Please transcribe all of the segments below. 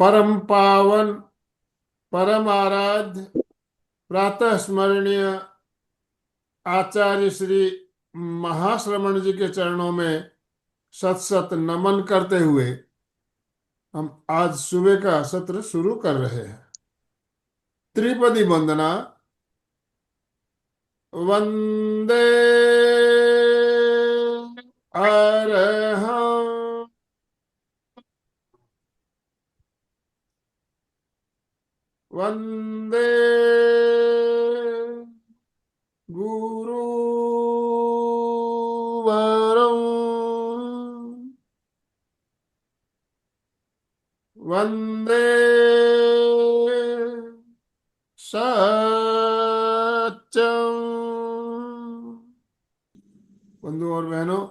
परम पावन, परम आराध्य, प्रातः स्मरणीय आचार्य श्री महाश्रमण जी के चरणों में सत सत नमन करते हुए हम आज सुबह का सत्र शुरू कर रहे हैं। त्रिपदी वंदना। वंदे अरहं। वंदे गुरुवरं। वंदे सत्यम। बंधु और बहनों,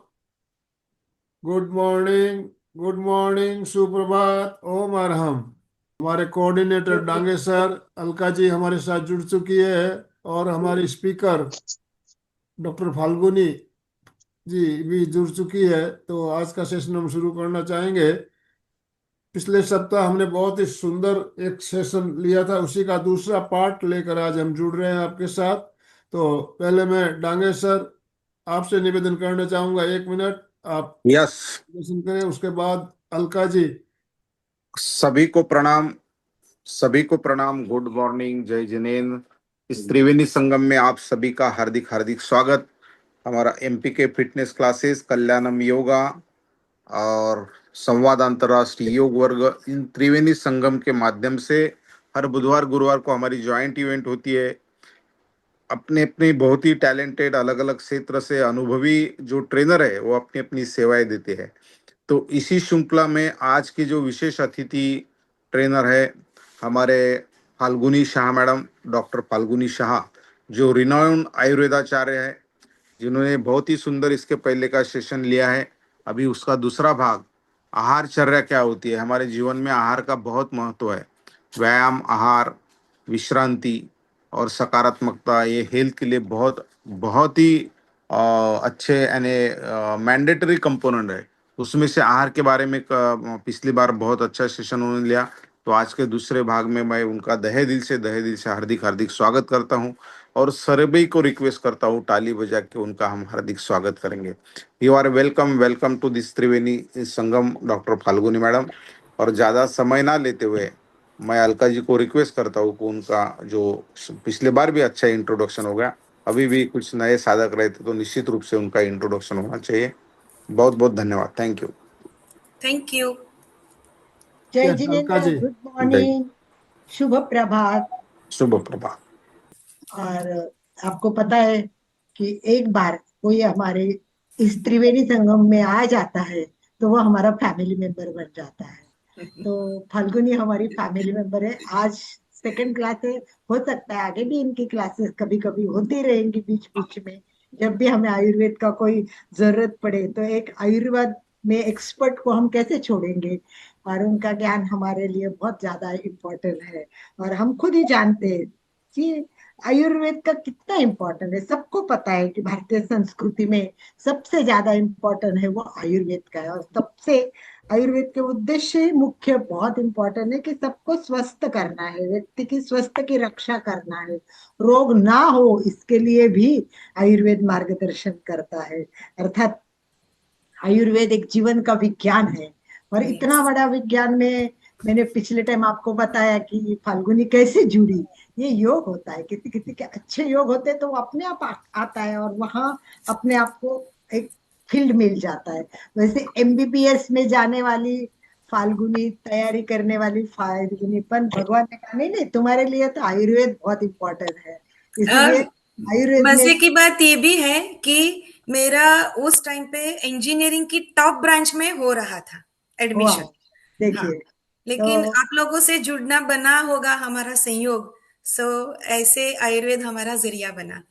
गुड मॉर्निंग, गुड मॉर्निंग, सुप्रभात, ओम अरहम। हमारे कोऑर्डिनेटर डांगे सर, अलका जी हमारे साथ जुड़ चुकी है और हमारी स्पीकर डॉक्टर फाल्गुनी जी भी जुड़ चुकी है। तो आज का सेशन हम शुरू करना चाहेंगे। पिछले सप्ताह हमने बहुत ही सुंदर एक सेशन लिया था, उसी का दूसरा पार्ट लेकर आज हम जुड़ रहे हैं आपके साथ। तो पहले मैं डांगे सर आपसे निवेदन करना चाहूंगा, 1 मिनट आप यस। लेसन करें, उसके बाद अलका जी। सभी को प्रणाम, सभी को प्रणाम। गुड मॉर्निंग, जय जिनेन्द्र। इस त्रिवेणी संगम में आप सभी का हार्दिक हार्दिक स्वागत। हमारा एमपी के फिटनेस क्लासेस, कल्याणम योगा और संवाद अंतर्राष्ट्रीय योग वर्ग, इन त्रिवेणी संगम के माध्यम से हर बुधवार गुरुवार को हमारी ज्वाइंट इवेंट होती है। अपने अपने बहुत ही टैलेंटेड, अलग अलग क्षेत्र से अनुभवी जो ट्रेनर है वो अपनी अपनी सेवाएं देते हैं। तो इसी श्रृंखला में आज की जो विशेष अतिथि ट्रेनर है हमारे फाल्गुनी शाह मैडम, डॉक्टर फाल्गुनी शाह, जो रिनाउंड आयुर्वेदाचार्य है, जिन्होंने बहुत ही सुंदर इसके पहले का सेशन लिया है। अभी उसका दूसरा भाग, आहारचर्या क्या होती है। हमारे जीवन में आहार का बहुत महत्व है। व्यायाम, आहार, विश्रांति और सकारात्मकता, ये हेल्थ के लिए बहुत बहुत ही अच्छे यानी मैंडेटरी कंपोनेंट है। उसमें से आहार के बारे में पिछली बार बहुत अच्छा सेशन उन्होंने लिया। तो आज के दूसरे भाग में मैं उनका तहे दिल से हार्दिक हार्दिक स्वागत करता हूं और सभी को रिक्वेस्ट करता हूं ताली बजा के उनका हम हार्दिक स्वागत करेंगे। You are welcome, welcome to this Triveni Sangam, doctor Falguni madam. और ज़्यादा समय ना लेते हुए मैं अलका जी को रिक्वेस्ट करता हूँ कि उनका जो पिछले बार भी अच्छा इंट्रोडक्शन हो गया, अभी भी कुछ नए साधक रहते तो निश्चित रूप से उनका इंट्रोडक्शन होना चाहिए। बहुत बहुत धन्यवाद। Thank you. Thank you. क्या जय अलका जिनेन्द्र, जी? गुड मॉर्निंग, शुभ प्रभात। शुभ प्रभात। और आपको पता है कि एक बार कोई हमारे इस त्रिवेणी संगम में आ जाता है तो वो हमारा फैमिली मेंबर बन जाता है। तो फाल्गुनी हमारी फैमिली मेंबर है। आज सेकंड क्लास है, हो सकता है आगे भी इनकी क्लासेस कभी कभी होती रहेंगी बीच बीच में। जब भी हमें आयुर्वेद का कोई जरूरत पड़े तो एक आयुर्वेद में एक्सपर्ट को हम कैसे छोड़ेंगे। और उनका ज्ञान हमारे लिए बहुत ज्यादा इम्पोर्टेंट है। और हम खुद ही जानते हैं कि आयुर्वेद का कितना इम्पोर्टेंट है। सबको पता है कि भारतीय संस्कृति में सबसे ज्यादा इम्पोर्टेंट है वो आयुर्वेद का है। और सबसे आयुर्वेद के उद्देश्य ही मुख्य बहुत इंपॉर्टेंट है कि सबको स्वस्थ करना है, व्यक्ति की स्वास्थ्य की रक्षा करना है, रोग ना हो इसके लिए भी आयुर्वेद मार्गदर्शन करता है। अर्थात आयुर्वेद एक जीवन का विज्ञान है। और इतना बड़ा विज्ञान में मैंने पिछले टाइम आपको बताया कि फाल्गुनी कैसे जुड़ी। ये योग होता है, किसी किसी के अच्छे योग होते हैं तो वो अपने आप आता है और वहां अपने आप को एक फील्ड मिल जाता है। वैसे एमबीबीएस में जाने वाली फाल्गुनी, तैयारी करने वाली फाल्गुनी, पर भगवान ने कहा नहीं नहीं, तुम्हारे लिए तो आयुर्वेद बहुत इंपॉर्टेंट है, और इसीलिए आयुर्वेद में। मजे की बात ये भी है कि मेरा उस टाइम पे इंजीनियरिंग की टॉप ब्रांच में हो रहा था वाह, एडमिशन। हाँ, देखिए। लेकिन तो आप लोगों से जुड़ना बना होगा हमारा संयोग। सो ऐसे आयुर्वेद हमारा जरिया बना।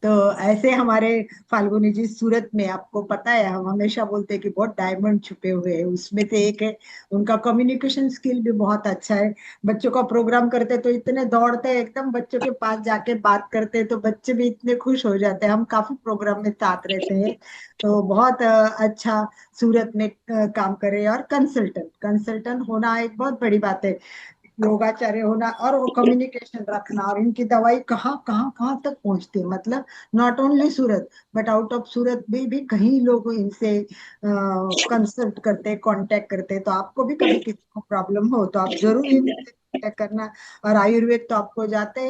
तो ऐसे हमारे फाल्गुनी जी सूरत में, आपको पता है हम हमेशा बोलते हैं कि बहुत डायमंड छुपे हुए हैं, उसमें से एक है। उनका कम्युनिकेशन स्किल भी बहुत अच्छा है। बच्चों का प्रोग्राम करते तो इतने दौड़ते हैं, एकदम बच्चों के पास जाके बात करते हैं तो बच्चे भी इतने खुश हो जाते हैं। हम काफी प्रोग्राम में साथ रहते हैं, तो बहुत अच्छा सूरत में काम करे। और कंसल्टेंट कंसल्टेंट होना एक बहुत बड़ी बात है, योगाचार्य होना, और वो कम्युनिकेशन रखना, और इनकी दवाई कहाँ कहाँ कहाँ तक पहुंचती है। मतलब not only Surat but out of Surat भी कहीं लोग इनसे कंसल्ट करते हैं, कांटेक्ट करते हैं। तो आपको भी कभी किसी को प्रॉब्लम हो तो आप जरूर इनसे कांटेक्ट करना। और आयुर्वेद तो आपको जानते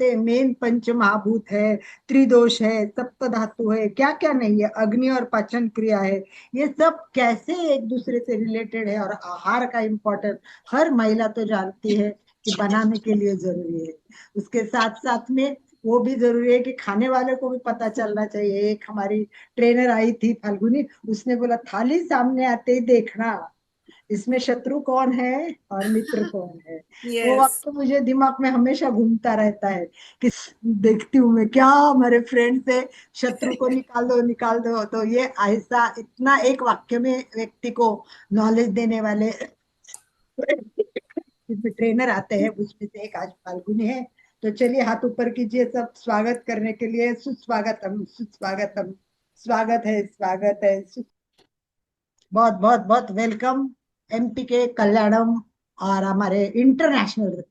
हैं, मेन पंच महाभूत है, त्रिदोष है, सप्त धातु है, क्या क्या नहीं है, अग्नि और पाचन क्रिया है, ये सब कैसे एक दूसरे से रिलेटेड है। और आहार का इम्पोर्टेंट हर महिला तो जानती है कि बनाने के लिए जरूरी है। उसके साथ साथ में वो भी जरूरी है कि खाने वाले को भी पता चलना चाहिए। एक हमारी ट्रेनर आई थी फाल्गुनी, उसने बोला थाली सामने आते ही देखना इसमें शत्रु कौन है और मित्र कौन है। वो यस, वक्त तो मुझे दिमाग में हमेशा घूमता रहता है कि देखती हूँ मैं क्या हमारे फ्रेंड से शत्रु को निकाल दो निकाल दो। तो ये ऐसा इतना एक वाक्य में व्यक्ति को नॉलेज देने वाले जिसमें ट्रेनर आते हैं उसमें से एक आज फाल्गुनी है। तो चलिए हाथ ऊपर कीजिए सब स्वागत करने के लिए। सुस्वागतम सुस्वागतम, स्वागत है बहुत बहुत बहुत वेलकम। एमपी के कल्याणम और हमारे इंटरनेशनल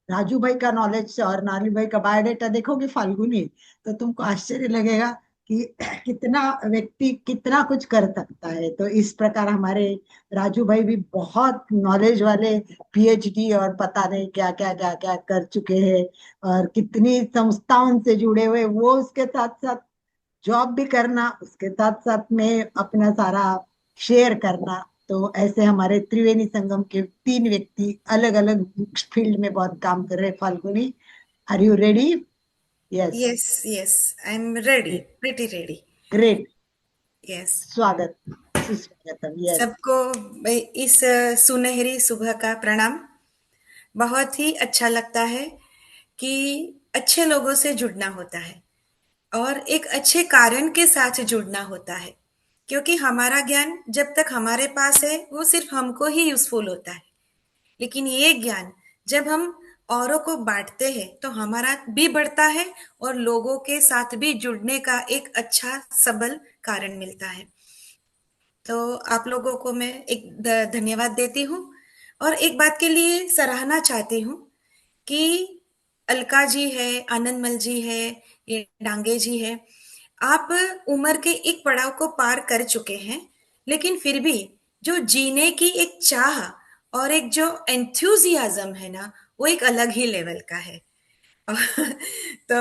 राजू भाई का नॉलेज और नाली भाई का बायोडेटा देखोगे फाल्गुनी, तो तुमको आश्चर्य लगेगा कि कितना व्यक्ति कितना कुछ कर सकता है। तो इस प्रकार हमारे राजू भाई भी बहुत नॉलेज वाले, पीएचडी और पता नहीं क्या क्या क्या क्या कर चुके हैं, और कितनी संस्थाओं से जुड़े हुए। वो उसके साथ साथ जॉब भी करना, उसके साथ साथ में अपना सारा शेयर करना। तो ऐसे हमारे त्रिवेणी संगम के तीन व्यक्ति अलग अलग फील्ड में बहुत काम कर रहे हैं। Falguni, are you ready? Yes, yes, yes, I am ready, pretty ready. Great. Yes, स्वागत, सुस्वागतम। यस, सबको इस सुनहरी सुबह का प्रणाम। बहुत ही अच्छा लगता है कि अच्छे लोगों से जुड़ना होता है और एक अच्छे कारण के साथ जुड़ना होता है, क्योंकि हमारा ज्ञान जब तक हमारे पास है वो सिर्फ हमको ही यूजफुल होता है। लेकिन ये ज्ञान जब हम औरों को बांटते हैं तो हमारा भी बढ़ता है और लोगों के साथ भी जुड़ने का एक अच्छा सबल कारण मिलता है। तो आप लोगों को मैं एक धन्यवाद देती हूँ और एक बात के लिए सराहना चाहती हूँ कि अलका जी है, आनंदमल जी है, ये डांगे जी है। आप उम्र के एक पड़ाव को पार कर चुके हैं, लेकिन फिर भी जो जीने की एक चाह और एक जो एंथुजियाज्म है ना, वो एक अलग ही लेवल का है। तो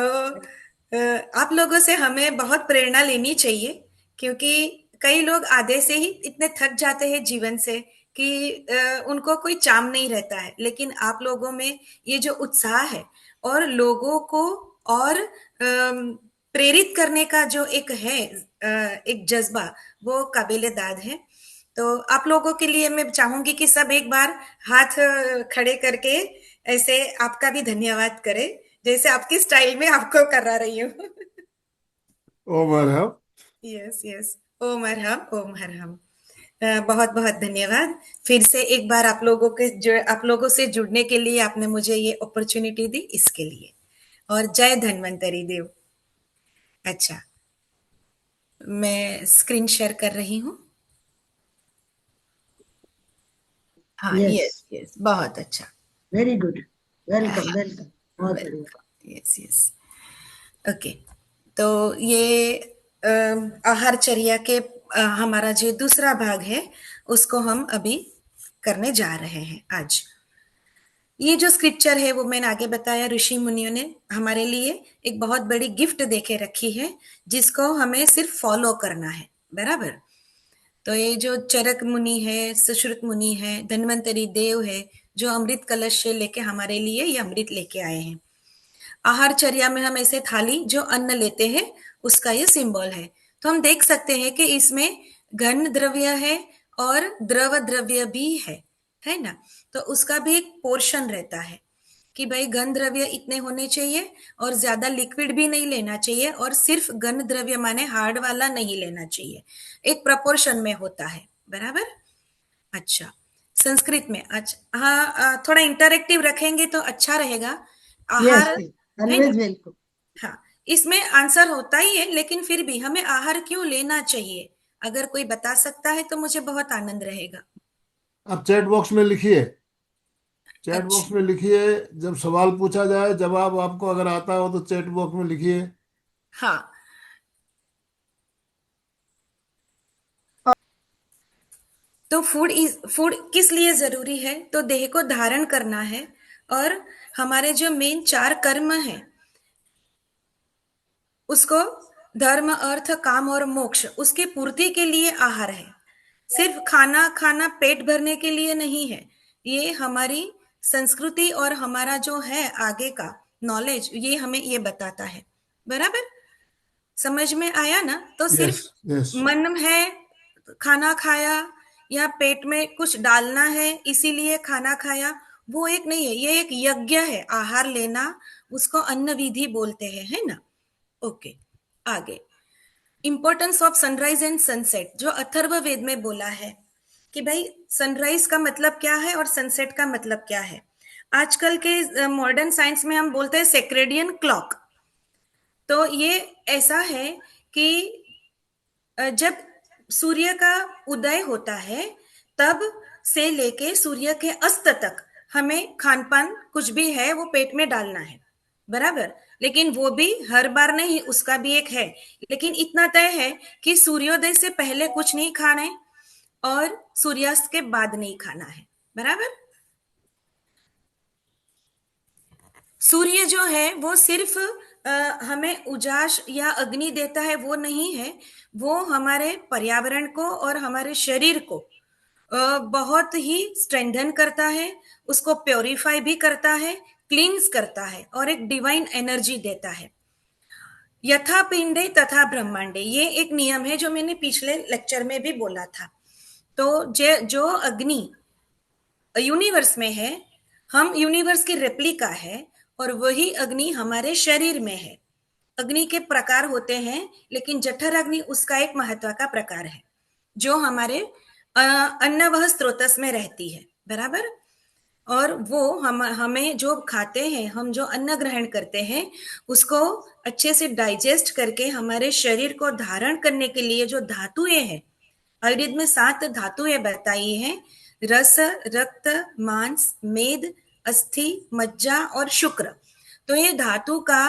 आप लोगों से हमें बहुत प्रेरणा लेनी चाहिए, क्योंकि कई लोग आधे से ही इतने थक जाते हैं जीवन से कि उनको कोई चाम नहीं रहता है। लेकिन आप लोगों में ये जो उत्साह है और लोगों को और प्रेरित करने का जो एक है एक जज्बा, वो काबिले दाद है। तो आप लोगों के लिए मैं चाहूंगी कि सब एक बार हाथ खड़े करके ऐसे आपका भी धन्यवाद करें, जैसे आपकी स्टाइल में आपको करा रही हूँ। ओवर है। यस, यस, ओ मरहम, ओ मरहम। बहुत बहुत धन्यवाद। फिर से एक बार आप लोगों से जुड़ने के लिए आपने मुझे ये अपॉर्चुनिटी दी, इसके लिए। और जय धन्वंतरी देव। अच्छा, मैं स्क्रीन शेयर कर रही हूँ। हाँ, यस, यस, यस, बहुत अच्छा। वेरी गुड, वेलकम वेलकम, बहुत बढ़िया। Welcome, yes, yes. ओके, तो ये आहारचर्या के हमारा जो दूसरा भाग है उसको हम अभी करने जा रहे हैं आज। ये जो स्क्रिप्चर है वो मैंने आगे बताया, ऋषि मुनियों ने हमारे लिए एक बहुत बड़ी गिफ्ट देके रखी है, जिसको हमें सिर्फ फॉलो करना है, बराबर। तो ये जो चरक मुनि है, सुश्रुत मुनि है, धन्वंतरी देव है, जो अमृत कलश से लेके हमारे लिए ये अमृत लेके आए हैं। आहारचर्या में हम ऐसे थाली जो अन्न लेते हैं उसका ये सिंबल है। तो हम देख सकते हैं कि इसमें घन द्रव्य है और द्रव द्रव्य भी है ना। तो उसका भी एक पोर्शन रहता है। कि भाई घन द्रव्य इतने होने चाहिए और ज्यादा लिक्विड भी नहीं लेना चाहिए और सिर्फ घन द्रव्य माने हार्ड वाला नहीं लेना चाहिए, एक प्रपोर्शन में होता है, बराबर। अच्छा, संस्कृत में, अच्छा हाँ, थोड़ा इंटरेक्टिव रखेंगे तो अच्छा रहेगा। यस, आहार है ना, ऑलवेज वेलकम। हाँ, इसमें आंसर होता ही है, लेकिन फिर भी हमें आहार क्यों लेना चाहिए, अगर कोई बता सकता है तो मुझे बहुत आनंद रहेगा। आप चैट बॉक्स में लिखिए, चैट बॉक्स अच्छा, में लिखिए। जब सवाल पूछा जाए, जवाब आपको अगर आता हो तो चैट बॉक्स में लिखिए। हाँ, तो फूड किस लिए जरूरी है, तो देह को धारण करना है, और हमारे जो मेन 4 कर्म है उसको, धर्म अर्थ काम और मोक्ष, उसकी पूर्ति के लिए आहार है। सिर्फ खाना खाना पेट भरने के लिए नहीं है। ये हमारी संस्कृति और हमारा जो है आगे का नॉलेज, ये हमें ये बताता है, बराबर। समझ में आया ना, तो यस, सिर्फ यस। मन है, खाना खाया, या पेट में कुछ डालना है इसीलिए खाना खाया, वो एक नहीं है, ये एक यज्ञ है आहार लेना, उसको अन्न विधि बोलते हैं, है ना। ओके, आगे, importance of sunrise and sunset, जो अथर्व वेद में बोला है कि भाई सनराइज का मतलब क्या है और सनसेट का मतलब क्या है। आजकल के मॉडर्न साइंस में हम बोलते हैं सेक्रेडियन क्लॉक। तो ये ऐसा है कि जब सूर्य का उदय होता है तब से लेके सूर्य के अस्त तक हमें खान पान कुछ भी है वो पेट में डालना है, बराबर। लेकिन वो भी हर बार नहीं, उसका भी एक है, लेकिन इतना तय है कि सूर्योदय से पहले कुछ नहीं खाना है और सूर्यास्त के बाद नहीं खाना है, बराबर। सूर्य जो है वो सिर्फ हमें उजास या अग्नि देता है, वो नहीं है, वो हमारे पर्यावरण को और हमारे शरीर को बहुत ही स्ट्रेंथन करता है, उसको प्योरीफाई भी करता है, क्लींस करता है और एक डिवाइन एनर्जी देता है। यथा पिंडे तथा ब्रह्मांडे, ये एक नियम है जो मैंने पिछले लेक्चर में भी बोला था। तो जो अग्नि यूनिवर्स में है, हम यूनिवर्स की रेप्लिका है, और वही अग्नि हमारे शरीर में है। अग्नि के प्रकार होते हैं, लेकिन जठर अग्नि उसका एक महत्व का प्रकार है, जो हमारे अन्नवह स्रोतस में रहती है, बराबर। और वो हमें जो खाते हैं, हम जो अन्न ग्रहण करते हैं, उसको अच्छे से डाइजेस्ट करके हमारे शरीर को धारण करने के लिए जो धातुएं हैं, आयुर्वेद में 7 धातुएं बताई हैं, रस, रक्त, मांस, मेद, अस्थि, मज्जा और शुक्र। तो ये धातु का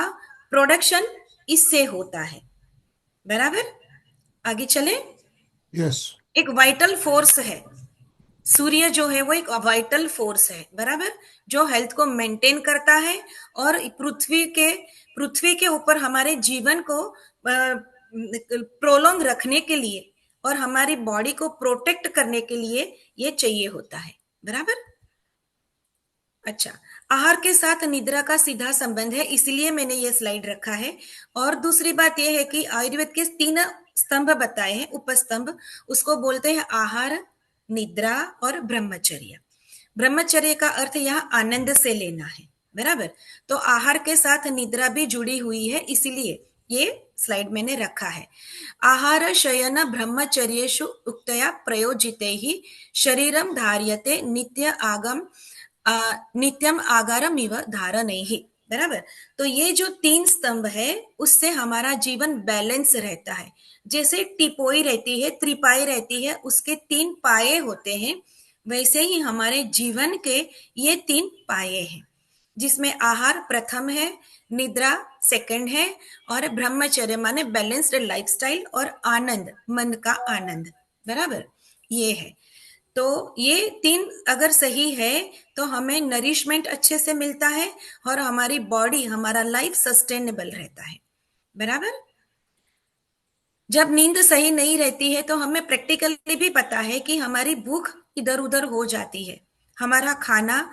प्रोडक्शन इससे होता है, बराबर। आगे चले, यस, एक वाइटल फोर्स है, सूर्य जो है वो एक वाइटल फोर्स है, बराबर, जो हेल्थ को मेंटेन करता है और पृथ्वी के ऊपर हमारे जीवन को प्रोलोंग रखने के लिए और हमारी बॉडी को प्रोटेक्ट करने के लिए ये चाहिए होता है, बराबर। अच्छा, आहार के साथ निद्रा का सीधा संबंध है, इसलिए मैंने ये स्लाइड रखा है। और दूसरी बात यह है कि आयुर्वेद के 3 स्तंभ बताए हैं, उपस्तंभ, उसको बोलते हैं आहार, निद्रा और ब्रह्मचर्य। ब्रह्मचर्य का अर्थ यहाँ आनंद से लेना है, बराबर। तो आहार के साथ निद्रा भी जुड़ी हुई है, इसीलिए ये स्लाइड मैंने रखा है। आहार शयन ब्रह्मचर्येषु उक्तया प्रयोजिते ही शरीरम धार्यते नित्यम आगारम इव धारणैहि, बराबर। तो ये जो 3 स्तंभ है उससे हमारा जीवन बैलेंस रहता है। जैसे टिपोई रहती है, त्रिपाई रहती है, उसके 3 पाए होते हैं, वैसे ही हमारे जीवन के ये 3 पाए हैं, जिसमें आहार प्रथम है, निद्रा सेकंड है, और ब्रह्मचर्य माने बैलेंस्ड लाइफस्टाइल, और आनंद मन का आनंद, बराबर, ये है। तो ये 3 अगर सही है तो हमें नरिशमेंट अच्छे से मिलता है और हमारी बॉडी, हमारा लाइफ सस्टेनेबल रहता है, बराबर। जब नींद सही नहीं रहती है तो हमें प्रैक्टिकली भी पता है कि हमारी भूख इधर उधर हो जाती है, हमारा खाना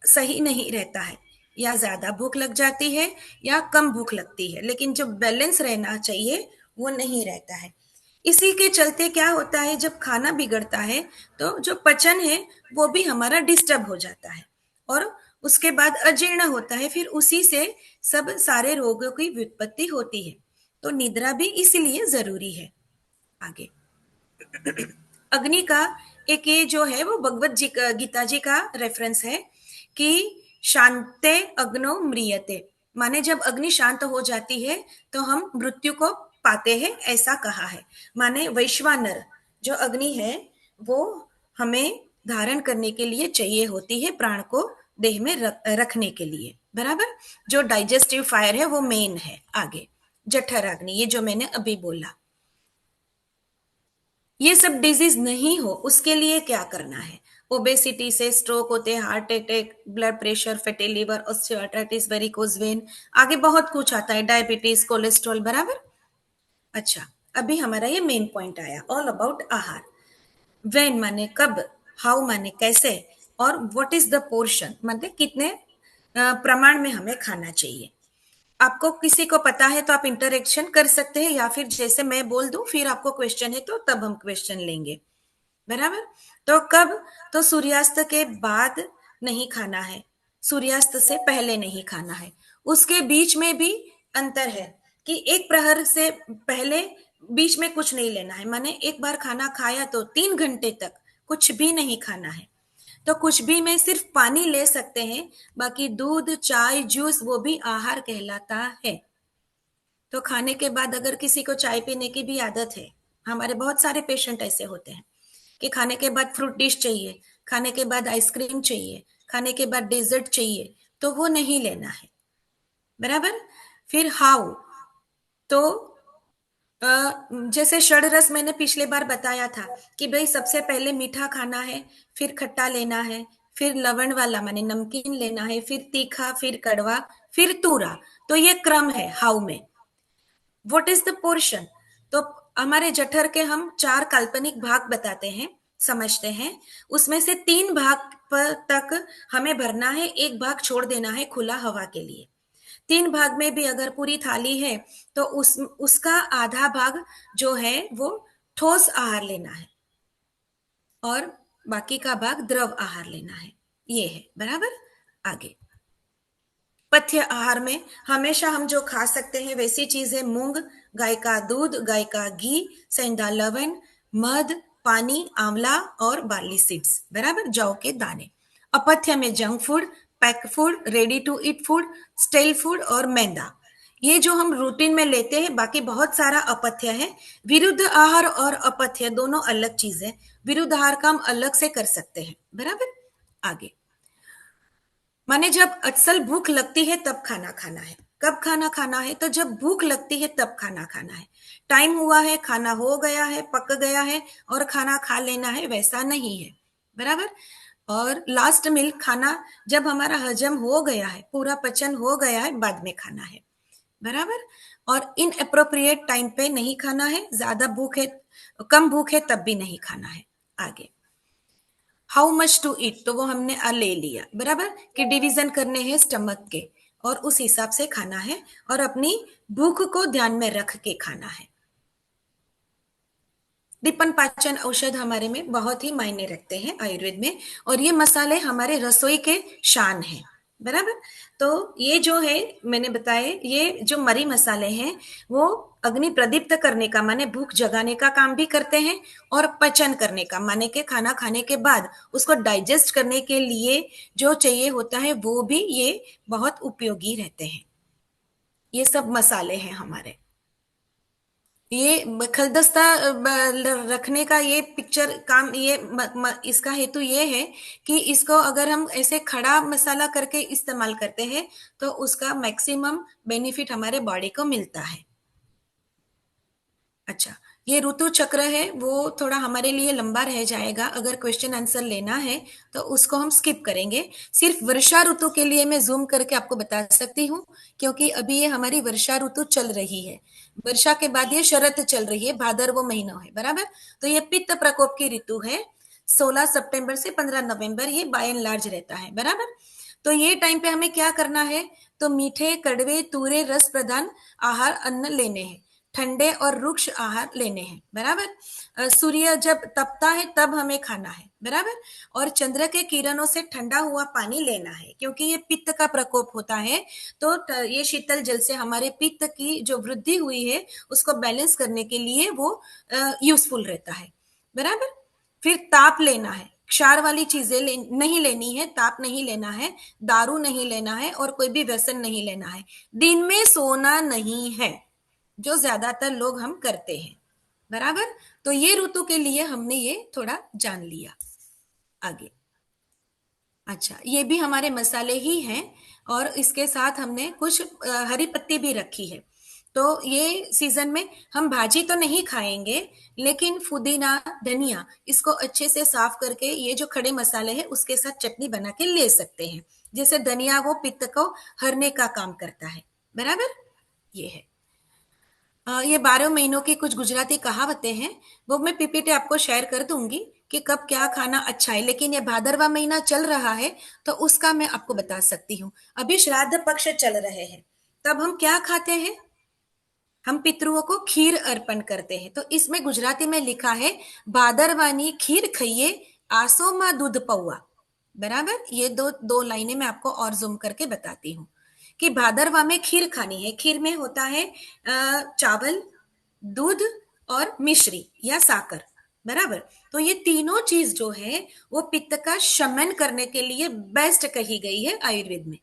सही नहीं रहता है, या ज्यादा भूख लग जाती है या कम भूख लगती है, लेकिन जो बैलेंस रहना चाहिए वो नहीं रहता है। इसी के चलते क्या होता है, जब खाना बिगड़ता है तो जो पचन है वो भी हमारा डिस्टर्ब हो जाता है, और उसके बाद अजीर्ण होता है, फिर उसी से सब सारे रोगों की व्युत्पत्ति होती है। तो निद्रा भी इसीलिए जरूरी है। आगे अग्नि का एक ये जो है वो भगवत जी का, गीता जी का रेफरेंस है कि शांते अग्नो म्रियते, माने जब अग्नि शांत हो जाती है तो हम मृत्यु को पाते हैं, ऐसा कहा है। माने वैश्वानर जो अग्नि है वो हमें धारण करने के लिए चाहिए होती है, प्राण को देह में रखने के लिए, बराबर। जो डाइजेस्टिव फायर है वो मेन है। आगे जठर अग्नि, ये जो मैंने अभी बोला। ये सब डिजीज नहीं हो उसके लिए क्या करना है? ओबेसिटी से स्ट्रोक होते हैं, heart attack, blood pressure, fatty liver, osteoarthritis, varicose vein, आगे बहुत कुछ आता है, डायबिटीज, कोलेस्ट्रॉल, बराबर। अच्छा, अभी हमारा ये मेन पॉइंट आया, ऑल अबाउट आहार। व्हेन माने कब, हाउ माने कैसे, और व्हाट इज द पोर्शन मतलब कितने प्रमाण में हमें खाना चाहिए। आपको किसी को पता है तो आप इंटरेक्शन कर सकते हैं, या फिर जैसे मैं बोल दूं फिर आपको क्वेश्चन है तो तब हम क्वेश्चन लेंगे, बराबर। तो कब? तो सूर्यास्त के बाद नहीं खाना है, सूर्यास्त से पहले नहीं खाना है। उसके बीच में भी अंतर है कि एक प्रहर से पहले बीच में कुछ नहीं लेना है, माने एक बार खाना खाया तो 3 घंटे तक कुछ भी नहीं खाना है। तो कुछ भी में सिर्फ पानी ले सकते हैं, बाकी दूध, चाय, जूस वो भी आहार कहलाता है। तो खाने के बाद अगर किसी को चाय पीने की भी आदत है, हमारे बहुत सारे पेशेंट ऐसे होते हैं कि खाने के बाद फ्रूट डिश चाहिए, खाने के बाद आइसक्रीम चाहिए, खाने के बाद डेजर्ट चाहिए, तो वो नहीं लेना है, बराबर। फिर हाउ, तो जैसे षड्रस मैंने पिछले बार बताया था कि भाई सबसे पहले मीठा खाना है, फिर खट्टा लेना है, फिर लवण वाला माने नमकीन लेना है, फिर तीखा, फिर कड़वा, फिर तूरा। तो ये क्रम है हाउ में। What is the portion? तो हमारे जठर के हम 4 काल्पनिक भाग बताते हैं, समझते हैं। उसमें से 3 भाग तक हमें भरना है, एक भाग छोड़ देना है खुला हवा के लिए। 3 भाग में भी अगर पूरी थाली है तो उसका आधा भाग जो है वो ठोस आहार लेना है और बाकी का भाग द्रव आहार लेना है, ये है, बराबर। आगे पथ्य आहार में हमेशा हम जो खा सकते हैं वैसी चीज है मूंग, गाय का दूध, गाय का घी, सेंधा लवण, मध, पानी, आंवला और बार्ली सीड्स, बराबर, जौ के दाने। अपथ्य में junk food, pack food, ready to eat food, stale food और मैदा, ये जो हम रूटीन में लेते हैं। बाकी बहुत सारा अपथ्य है। विरुद्ध आहार और अपथ्य दोनों अलग चीज है, विरुद्ध आहार का हम अलग से कर सकते हैं, बराबर। आगे माने जब असल भूख लगती है तब खाना खाना है। कब खाना खाना है? तो जब भूख लगती है तब खाना खाना है। टाइम हुआ है, खाना हो गया है, पक गया है और खाना खा लेना है, वैसा नहीं है, बराबर। और लास्ट मील खाना जब हमारा हजम हो गया है, पूरा पचन हो गया है, बाद में खाना है, बराबर। और इन अप्रोप्रिएट टाइम पे नहीं खाना है, ज्यादा भूख है, कम भूख है तब भी नहीं खाना है। आगे हाउ मच टू ईट, तो वो हमने ले लिया, बराबर, कि डिवीजन करने हैं स्टमक के और उस हिसाब से खाना है और अपनी भूख को ध्यान में रख के खाना है। दीपन पाचन औषध हमारे में बहुत ही मायने रखते हैं आयुर्वेद में, और ये मसाले हमारे रसोई के शान है, बराबर। तो ये जो है मैंने बताए, ये जो मरी मसाले हैं वो अग्नि प्रदीप्त करने का माने भूख जगाने का काम भी करते हैं, और पचन करने का माने के खाना खाने के बाद उसको डाइजेस्ट करने के लिए जो चाहिए होता है वो भी ये बहुत उपयोगी रहते हैं। ये सब मसाले हैं हमारे। ये खलदस्ता रखने का ये पिक्चर काम, ये इसका हेतु ये है कि इसको अगर हम ऐसे खड़ा मसाला करके इस्तेमाल करते हैं तो उसका मैक्सिमम बेनिफिट हमारे बॉडी को मिलता है। अच्छा, ये ऋतु चक्र है वो थोड़ा हमारे लिए लंबा रह जाएगा, अगर क्वेश्चन आंसर लेना है तो उसको हम स्किप करेंगे। सिर्फ वर्षा ऋतु के लिए मैं जूम करके आपको बता सकती हूँ, क्योंकि अभी ये हमारी वर्षा ऋतु चल रही है। वर्षा के बाद ये शरद चल रही है, भादरवो महीना है, बराबर। तो ये पित्त प्रकोप की ऋतु है, 16 सितंबर से 15 नवंबर ये बाय एंड लार्ज रहता है, बराबर। तो ये टाइम पे हमें क्या करना है? तो मीठे, कड़वे, तूरे रस प्रधान आहार अन्न लेने हैं। ठंडे और रुक्ष आहार लेने हैं, बराबर। सूर्य जब तपता है तब हमें खाना है, बराबर। और चंद्र के किरणों से ठंडा हुआ पानी लेना है, क्योंकि ये पित्त का प्रकोप होता है। तो ये शीतल जल से हमारे पित्त की जो वृद्धि हुई है उसको बैलेंस करने के लिए वो यूजफुल रहता है, बराबर। फिर ताप लेना है, क्षार वाली चीजें नहीं लेनी है, ताप नहीं लेना है, दारू नहीं लेना है और कोई भी व्यसन नहीं लेना है। दिन में सोना नहीं है, जो ज्यादातर लोग हम करते हैं, बराबर। तो ये ऋतु के लिए हमने ये थोड़ा जान लिया। आगे, अच्छा, ये भी हमारे मसाले ही हैं और इसके साथ हमने कुछ हरी पत्ती भी रखी है। तो ये सीजन में हम भाजी तो नहीं खाएंगे, लेकिन पुदीना, धनिया, इसको अच्छे से साफ करके ये जो खड़े मसाले हैं उसके साथ चटनी बना के ले सकते हैं। जैसे धनिया वो पित्त को हरने का काम करता है, बराबर। ये है ये 12 महीनों की कुछ गुजराती कहावतें हैं, वो मैं पीपीटी आपको शेयर कर दूंगी कि कब क्या खाना अच्छा है। लेकिन ये भादरवा महीना चल रहा है तो उसका मैं आपको बता सकती हूँ। अभी श्राद्ध पक्ष चल रहे हैं, तब हम क्या खाते हैं? हम पितरुओं को खीर अर्पण करते हैं। तो इसमें गुजराती में लिखा है, भादरवानी खीर खाइए, आसो मां दूध पौआ, बराबर। ये दो दो लाइनें मैं आपको और जूम करके बताती हूँ कि भादरवा में खीर खानी है। खीर में होता है चावल, दूध और मिश्री या साकर, बराबर। तो ये तीनों चीज जो है वो पित्त का शमन करने के लिए बेस्ट कही गई है आयुर्वेद में।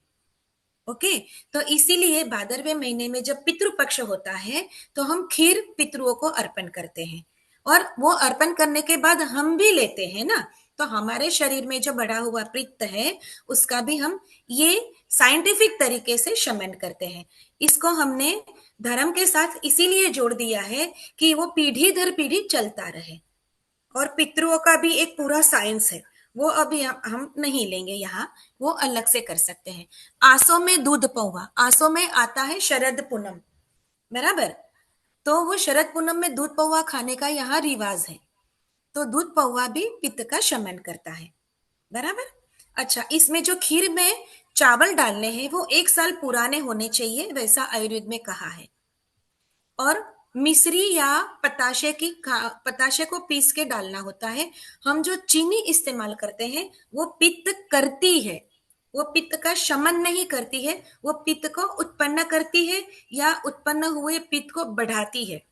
ओके, तो इसीलिए भादरवे महीने में जब पितृपक्ष होता है तो हम खीर पितरुओं को अर्पण करते हैं, और वो अर्पण करने के बाद हम भी लेते हैं ना। तो हमारे शरीर में जो बढ़ा हुआ पित्त है उसका भी हम ये साइंटिफिक तरीके से शमन करते हैं। इसको हमने धर्म के साथ इसीलिए जोड़ दिया है कि वो पीढ़ी दर पीढ़ी चलता रहे। और पितरुओं का भी एक पूरा साइंस है, वो अभी हम नहीं लेंगे यहाँ, वो अलग से कर सकते हैं। आसों में दूध पौवा, आसों में आता है शरद पूनम, बराबर। तो वो शरद पूनम में दूध पौवा खाने का यहाँ रिवाज है। तो दूध पौवा भी पित्त का शमन करता है, बराबर। अच्छा, इसमें जो खीर में चावल डालने हैं वो 1 साल पुराने होने चाहिए, वैसा आयुर्वेद में कहा है। और मिश्री या पताशे को पीस के डालना होता है। हम जो चीनी इस्तेमाल करते हैं वो पित्त करती है, वो पित्त का शमन नहीं करती है, वो पित्त को उत्पन्न करती है या उत्पन्न हुए पित्त को बढ़ाती है।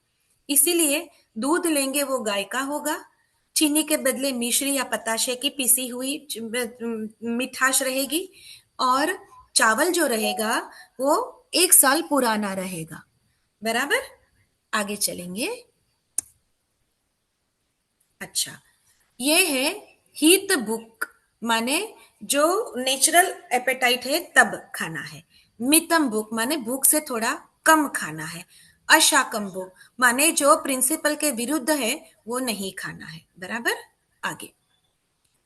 इसीलिए दूध लेंगे वो गाय का होगा, चीनी के बदले मिश्री या पताशे की पीसी हुई मिठास रहेगी, और चावल जो रहेगा वो 1 साल पुराना रहेगा, बराबर। आगे चलेंगे। अच्छा, ये है हीत भूख, माने जो नेचुरल एपेटाइट है तब खाना है। मितम भूख माने भूख से थोड़ा कम खाना है। अशाकम भूख माने जो प्रिंसिपल के विरुद्ध है वो नहीं खाना है, बराबर। आगे,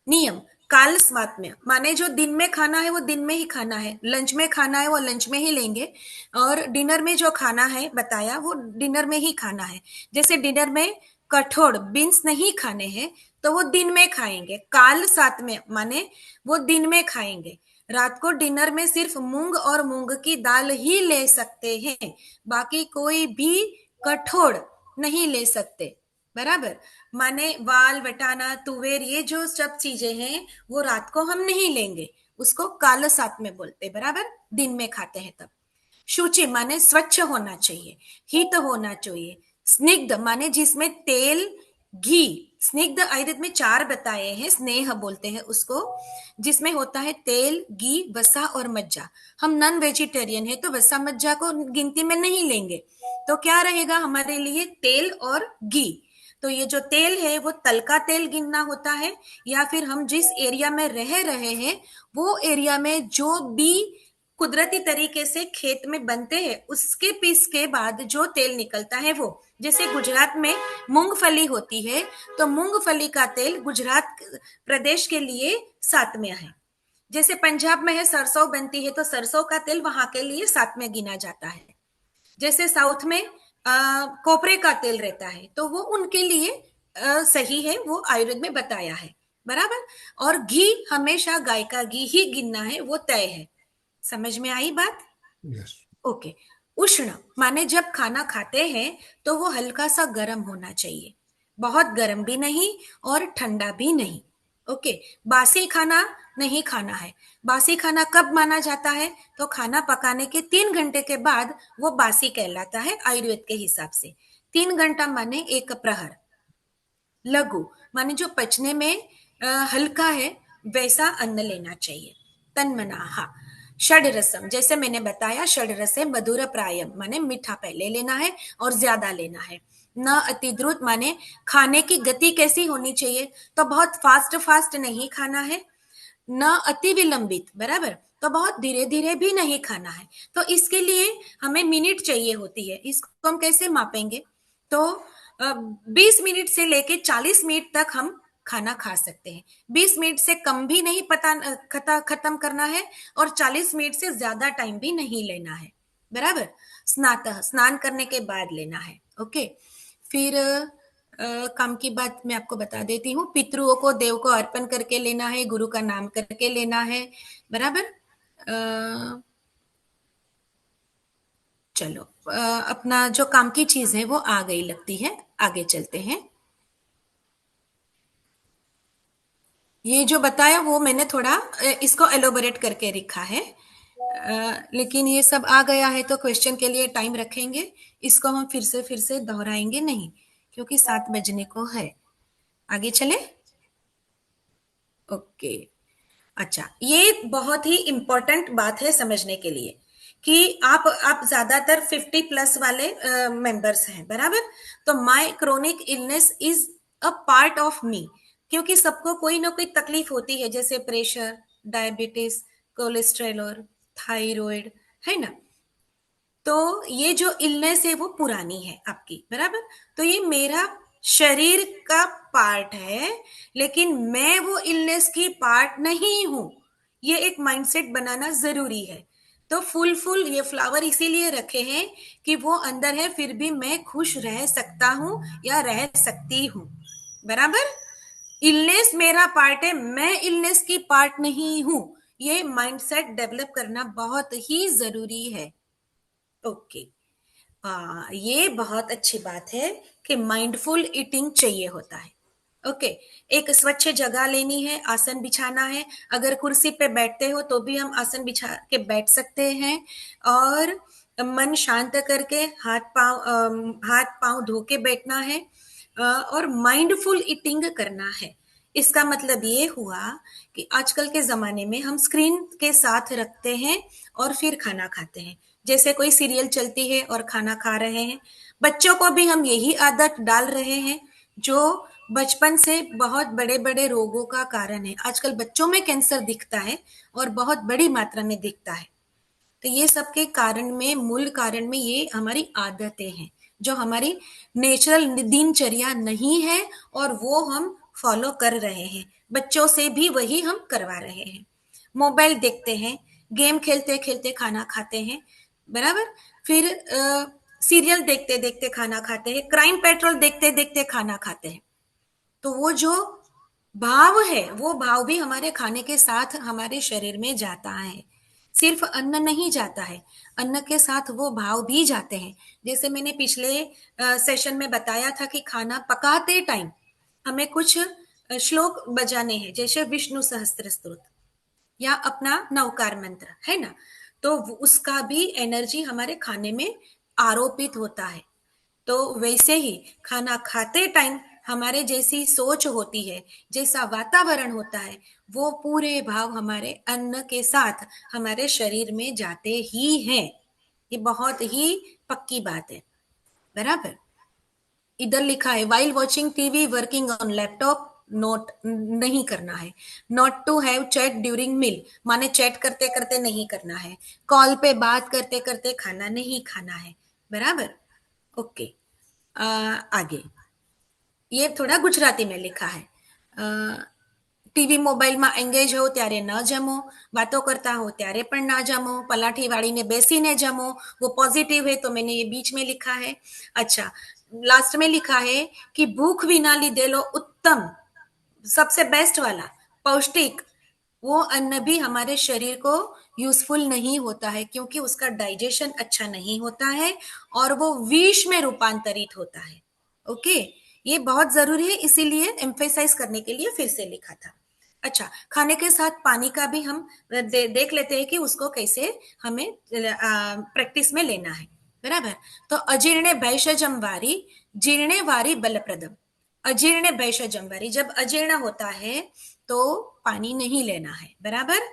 नियम काल स्वात्म्य माने जो दिन में खाना है वो दिन में ही खाना है, लंच में खाना है वो लंच में ही लेंगे, और डिनर में जो खाना है बताया वो डिनर में ही खाना है। जैसे डिनर में कठोर बीन्स नहीं खाने हैं तो वो दिन में खाएंगे। काल सात्म्य माने वो दिन में खाएंगे। रात को डिनर में सिर्फ मूंग और मूंग की दाल ही ले सकते हैं, बाकी कोई भी कठोर नहीं ले सकते, बराबर। माने वाल, वटाना, तुवेर, ये जो सब चीजें हैं वो रात को हम नहीं लेंगे, उसको काल सात में बोलते, बराबर। दिन में खाते हैं तब। शुचि माने स्वच्छ होना चाहिए, हित होना चाहिए। स्निग्ध माने जिसमें तेल, घी, स्निग्ध आयुर्वेद में 4 बताए हैं, स्नेह बोलते हैं उसको, जिसमें होता है तेल, घी, वसा और मज्जा। हम नॉन वेजिटेरियन है तो वसा मज्जा को गिनती में नहीं लेंगे, तो क्या रहेगा हमारे लिए? तेल और घी। तो ये जो तेल है वो तल का तेल गिनना होता है, या फिर हम जिस एरिया में रह रहे हैं वो एरिया में जो भी कुदरती तरीके से खेत में बनते हैं उसके पीस के बाद जो तेल निकलता है वो। जैसे गुजरात में मूंगफली होती है तो मूंगफली का तेल गुजरात प्रदेश के लिए सात्म्य है। जैसे पंजाब में है सरसों बनती है तो सरसों का तेल वहां के लिए सात्म्य गिना जाता है। जैसे साउथ में कोपरे का तेल रहता है तो वो उनके लिए सही है, वो आयुर्वेद में बताया है, बराबर। और घी हमेशा गाय का घी ही गिनना है, वो तय है। समझ में आई बात? यस। ओके। उष्ण माने जब खाना खाते हैं तो वो हल्का सा गर्म होना चाहिए, बहुत गर्म भी नहीं और ठंडा भी नहीं। ओके, बासी खाना नहीं खाना है। बासी खाना कब माना जाता है? तो खाना पकाने के 3 घंटे के बाद वो बासी कहलाता है आयुर्वेद के हिसाब से। 3 घंटा माने एक प्रहर। लघु माने जो पचने में हल्का है वैसा अन्न लेना चाहिए। तन्मनाहा षड रसम, जैसे मैंने बताया षड रसे मधुर प्रायम माने मीठा पहले लेना है और ज्यादा लेना है। न अति द्रुत माने खाने की गति कैसी होनी चाहिए? तो बहुत फास्ट फास्ट नहीं खाना है, न अति विलंबित, बराबर, तो बहुत धीरे धीरे भी नहीं खाना है। तो इसके लिए हमें मिनट चाहिए होती है। इसको हम कैसे मापेंगे? तो 20 मिनट से लेके 40 मिनट तक हम खाना खा सकते हैं। 20 मिनट से कम भी नहीं खत्म करना है और 40 मिनट से ज्यादा टाइम भी नहीं लेना है, बराबर। स्नान करने के बाद लेना है। ओके, फिर काम की बात मैं आपको बता देती हूँ। पितरुओं को देव को अर्पण करके लेना है, गुरु का नाम करके लेना है, बराबर। चलो, अपना जो काम की चीज है वो आ गई लगती है, आगे चलते हैं। ये जो बताया वो मैंने थोड़ा इसको एलोबोरेट करके लिखा है, लेकिन ये सब आ गया है तो क्वेश्चन के लिए टाइम रखेंगे। इसको हम फिर से दोहराएंगे नहीं, क्योंकि 7 बजने को है। आगे चले। ओके, अच्छा, ये बहुत ही इंपॉर्टेंट बात है समझने के लिए कि आप ज्यादातर 50+ वाले मेंबर्स हैं, बराबर। तो my chronic illness is a part of me, क्योंकि सबको कोई ना कोई तकलीफ होती है, जैसे प्रेशर, डायबिटीज, कोलेस्ट्रेरोल, थायराइड, है ना। तो ये जो इलनेस है वो पुरानी है आपकी, बराबर। तो ये मेरा शरीर का पार्ट है, लेकिन मैं वो इलनेस की पार्ट नहीं हूं। ये एक माइंडसेट बनाना जरूरी है। तो फूल ये फ्लावर इसीलिए रखे हैं कि वो अंदर है, फिर भी मैं खुश रह सकता हूं या रह सकती हूं, बराबर। इलनेस मेरा पार्ट है, मैं इलनेस की पार्ट नहीं हूं। ये माइंडसेट डेवलप करना बहुत ही जरूरी है। ओके, ये बहुत अच्छी बात है कि माइंडफुल ईटिंग चाहिए होता है। ओके, एक स्वच्छ जगह लेनी है, आसन बिछाना है। अगर कुर्सी पे बैठते हो तो भी हम आसन बिछा के बैठ सकते हैं, और मन शांत करके हाथ पांव धो के बैठना है, और माइंडफुल ईटिंग करना है। इसका मतलब ये हुआ कि आजकल के जमाने में हम स्क्रीन के साथ रखते हैं और फिर खाना खाते हैं। जैसे कोई सीरियल चलती है और खाना खा रहे हैं। बच्चों को भी हम यही आदत डाल रहे हैं, जो बचपन से बहुत बड़े बड़े रोगों का कारण है। आजकल बच्चों में कैंसर दिखता है और बहुत बड़ी मात्रा में दिखता है। तो ये सब के कारण में, मूल कारण में ये हमारी आदतें हैं, जो हमारी नेचुरल दिनचर्या नहीं है, और वो हम फॉलो कर रहे हैं। बच्चों से भी वही हम करवा रहे हैं। मोबाइल देखते हैं, गेम खेलते खेलते खाना खाते हैं, बराबर। फिर सीरियल देखते देखते खाना खाते हैं, क्राइम पेट्रोल देखते देखते खाना खाते हैं। तो वो जो भाव है, वो भाव भी हमारे खाने के साथ हमारे शरीर में जाता है। सिर्फ अन्न नहीं जाता है, अन्न के साथ वो भाव भी जाते हैं। जैसे मैंने पिछले सेशन में बताया था कि खाना पकाते टाइम हमें कुछ श्लोक बजाने हैं, जैसे विष्णु सहस्त्र स्तोत्र या अपना नवकार मंत्र, है ना। तो उसका भी एनर्जी हमारे खाने में आरोपित होता है। तो वैसे ही खाना खाते टाइम हमारे जैसी सोच होती है, जैसा वातावरण होता है, वो पूरे भाव हमारे अन्न के साथ हमारे शरीर में जाते ही हैं। ये बहुत ही पक्की बात है, बराबर। इधर लिखा है while watching TV working on laptop note नहीं करना है। Not to have chat during meal माने चैट करते करते नहीं करना है। कॉल पे बात करते करते खाना नहीं खाना है, बराबर। ओके, आगे ये थोड़ा गुजराती में लिखा है। ટીવી મોબાઈલમાં એંગેજ હો ત્યારે ન જમો, बातों करता हो ત્યારે પણ ના જમો, પલાઠી વાળીને બેસીને જમो। वो पॉजिटिव है तो मैंने ये बीच में लिखा है। अच्छा, लास्ट में लिखा है कि भूख विना લીધેલો उत्तम, सबसे बेस्ट वाला पौष्टिक वो अन्न भी हमारे शरीर को यूजफुल नहीं होता है, क्योंकि उसका डाइजेशन अच्छा नहीं होता है और वो विष में रूपांतरित होता है। ओके, ये बहुत जरूरी है, इसीलिए एम्फेसाइज करने के लिए फिर से लिखा था। अच्छा, खाने के साथ पानी का भी हम देख लेते हैं कि उसको कैसे हमें प्रैक्टिस में लेना है। बराबर। तो अजीर्णे भैषजम वारी जीर्णे वारी बलप्रदम। अजीर्ण भैषजम वारी, जब अजीर्ण होता है तो पानी नहीं लेना है। बराबर।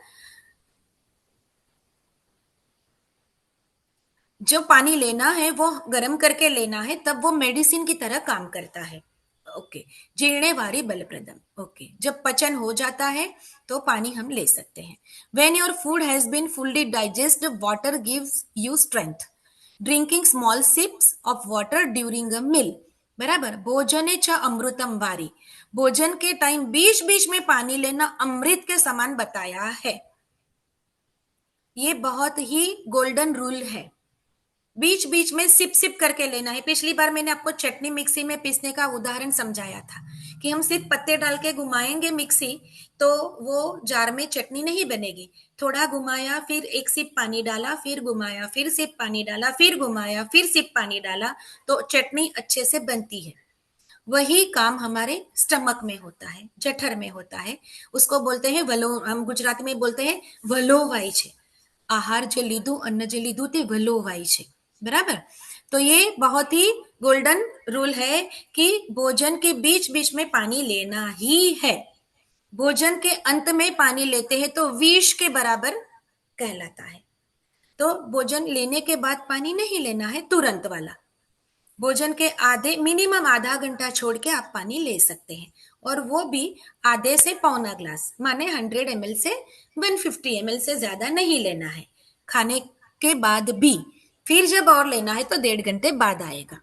जो पानी लेना है वो गर्म करके लेना है, तब वो मेडिसिन की तरह काम करता है। ओके, जीर्णे वारी बलप्रदम। ओके, जब पचन हो जाता है तो पानी हम ले सकते हैं। When your food has been fully digest, water gives you strength. Drinking small sips of water during a meal. बराबर। भोजने च अमृतम वारी, भोजन के टाइम बीच बीच में पानी लेना अमृत के समान बताया है। ये बहुत ही गोल्डन रूल है। बीच बीच में सिप सिप करके लेना है। पिछली बार मैंने आपको चटनी मिक्सी में पीसने का उदाहरण समझाया था कि हम सिर्फ पत्ते डाल के घुमाएंगे मिक्सी तो वो जार में चटनी नहीं बनेगी। थोड़ा घुमाया, फिर एक सिप पानी डाला, फिर घुमाया, फिर सिप पानी डाला, फिर घुमाया, फिर सिप पानी डाला, तो चटनी अच्छे से बनती है। वही काम हमारे स्टमक में होता है, जठर में होता है। उसको बोलते हैं वलो, हम गुजराती में बोलते हैं वलोवाई छे। आहार जे लीधु, अन्न जे लीधु ते वलोवाई छे। बराबर। तो ये बहुत ही गोल्डन रूल है कि भोजन के बीच बीच में पानी लेना ही है। भोजन के अंत में पानी लेते हैं तो विष के बराबर कहलाता है। तो भोजन लेने के बाद पानी नहीं लेना है, तुरंत वाला। भोजन के आधे, मिनिमम आधा घंटा छोड़ के आप पानी ले सकते हैं, और वो भी आधे से पौना ग्लास, माने 100 ml से 150 ml से ज्यादा नहीं लेना है। खाने के बाद भी, फिर जब और लेना है तो 1.5 घंटे बाद आएगा।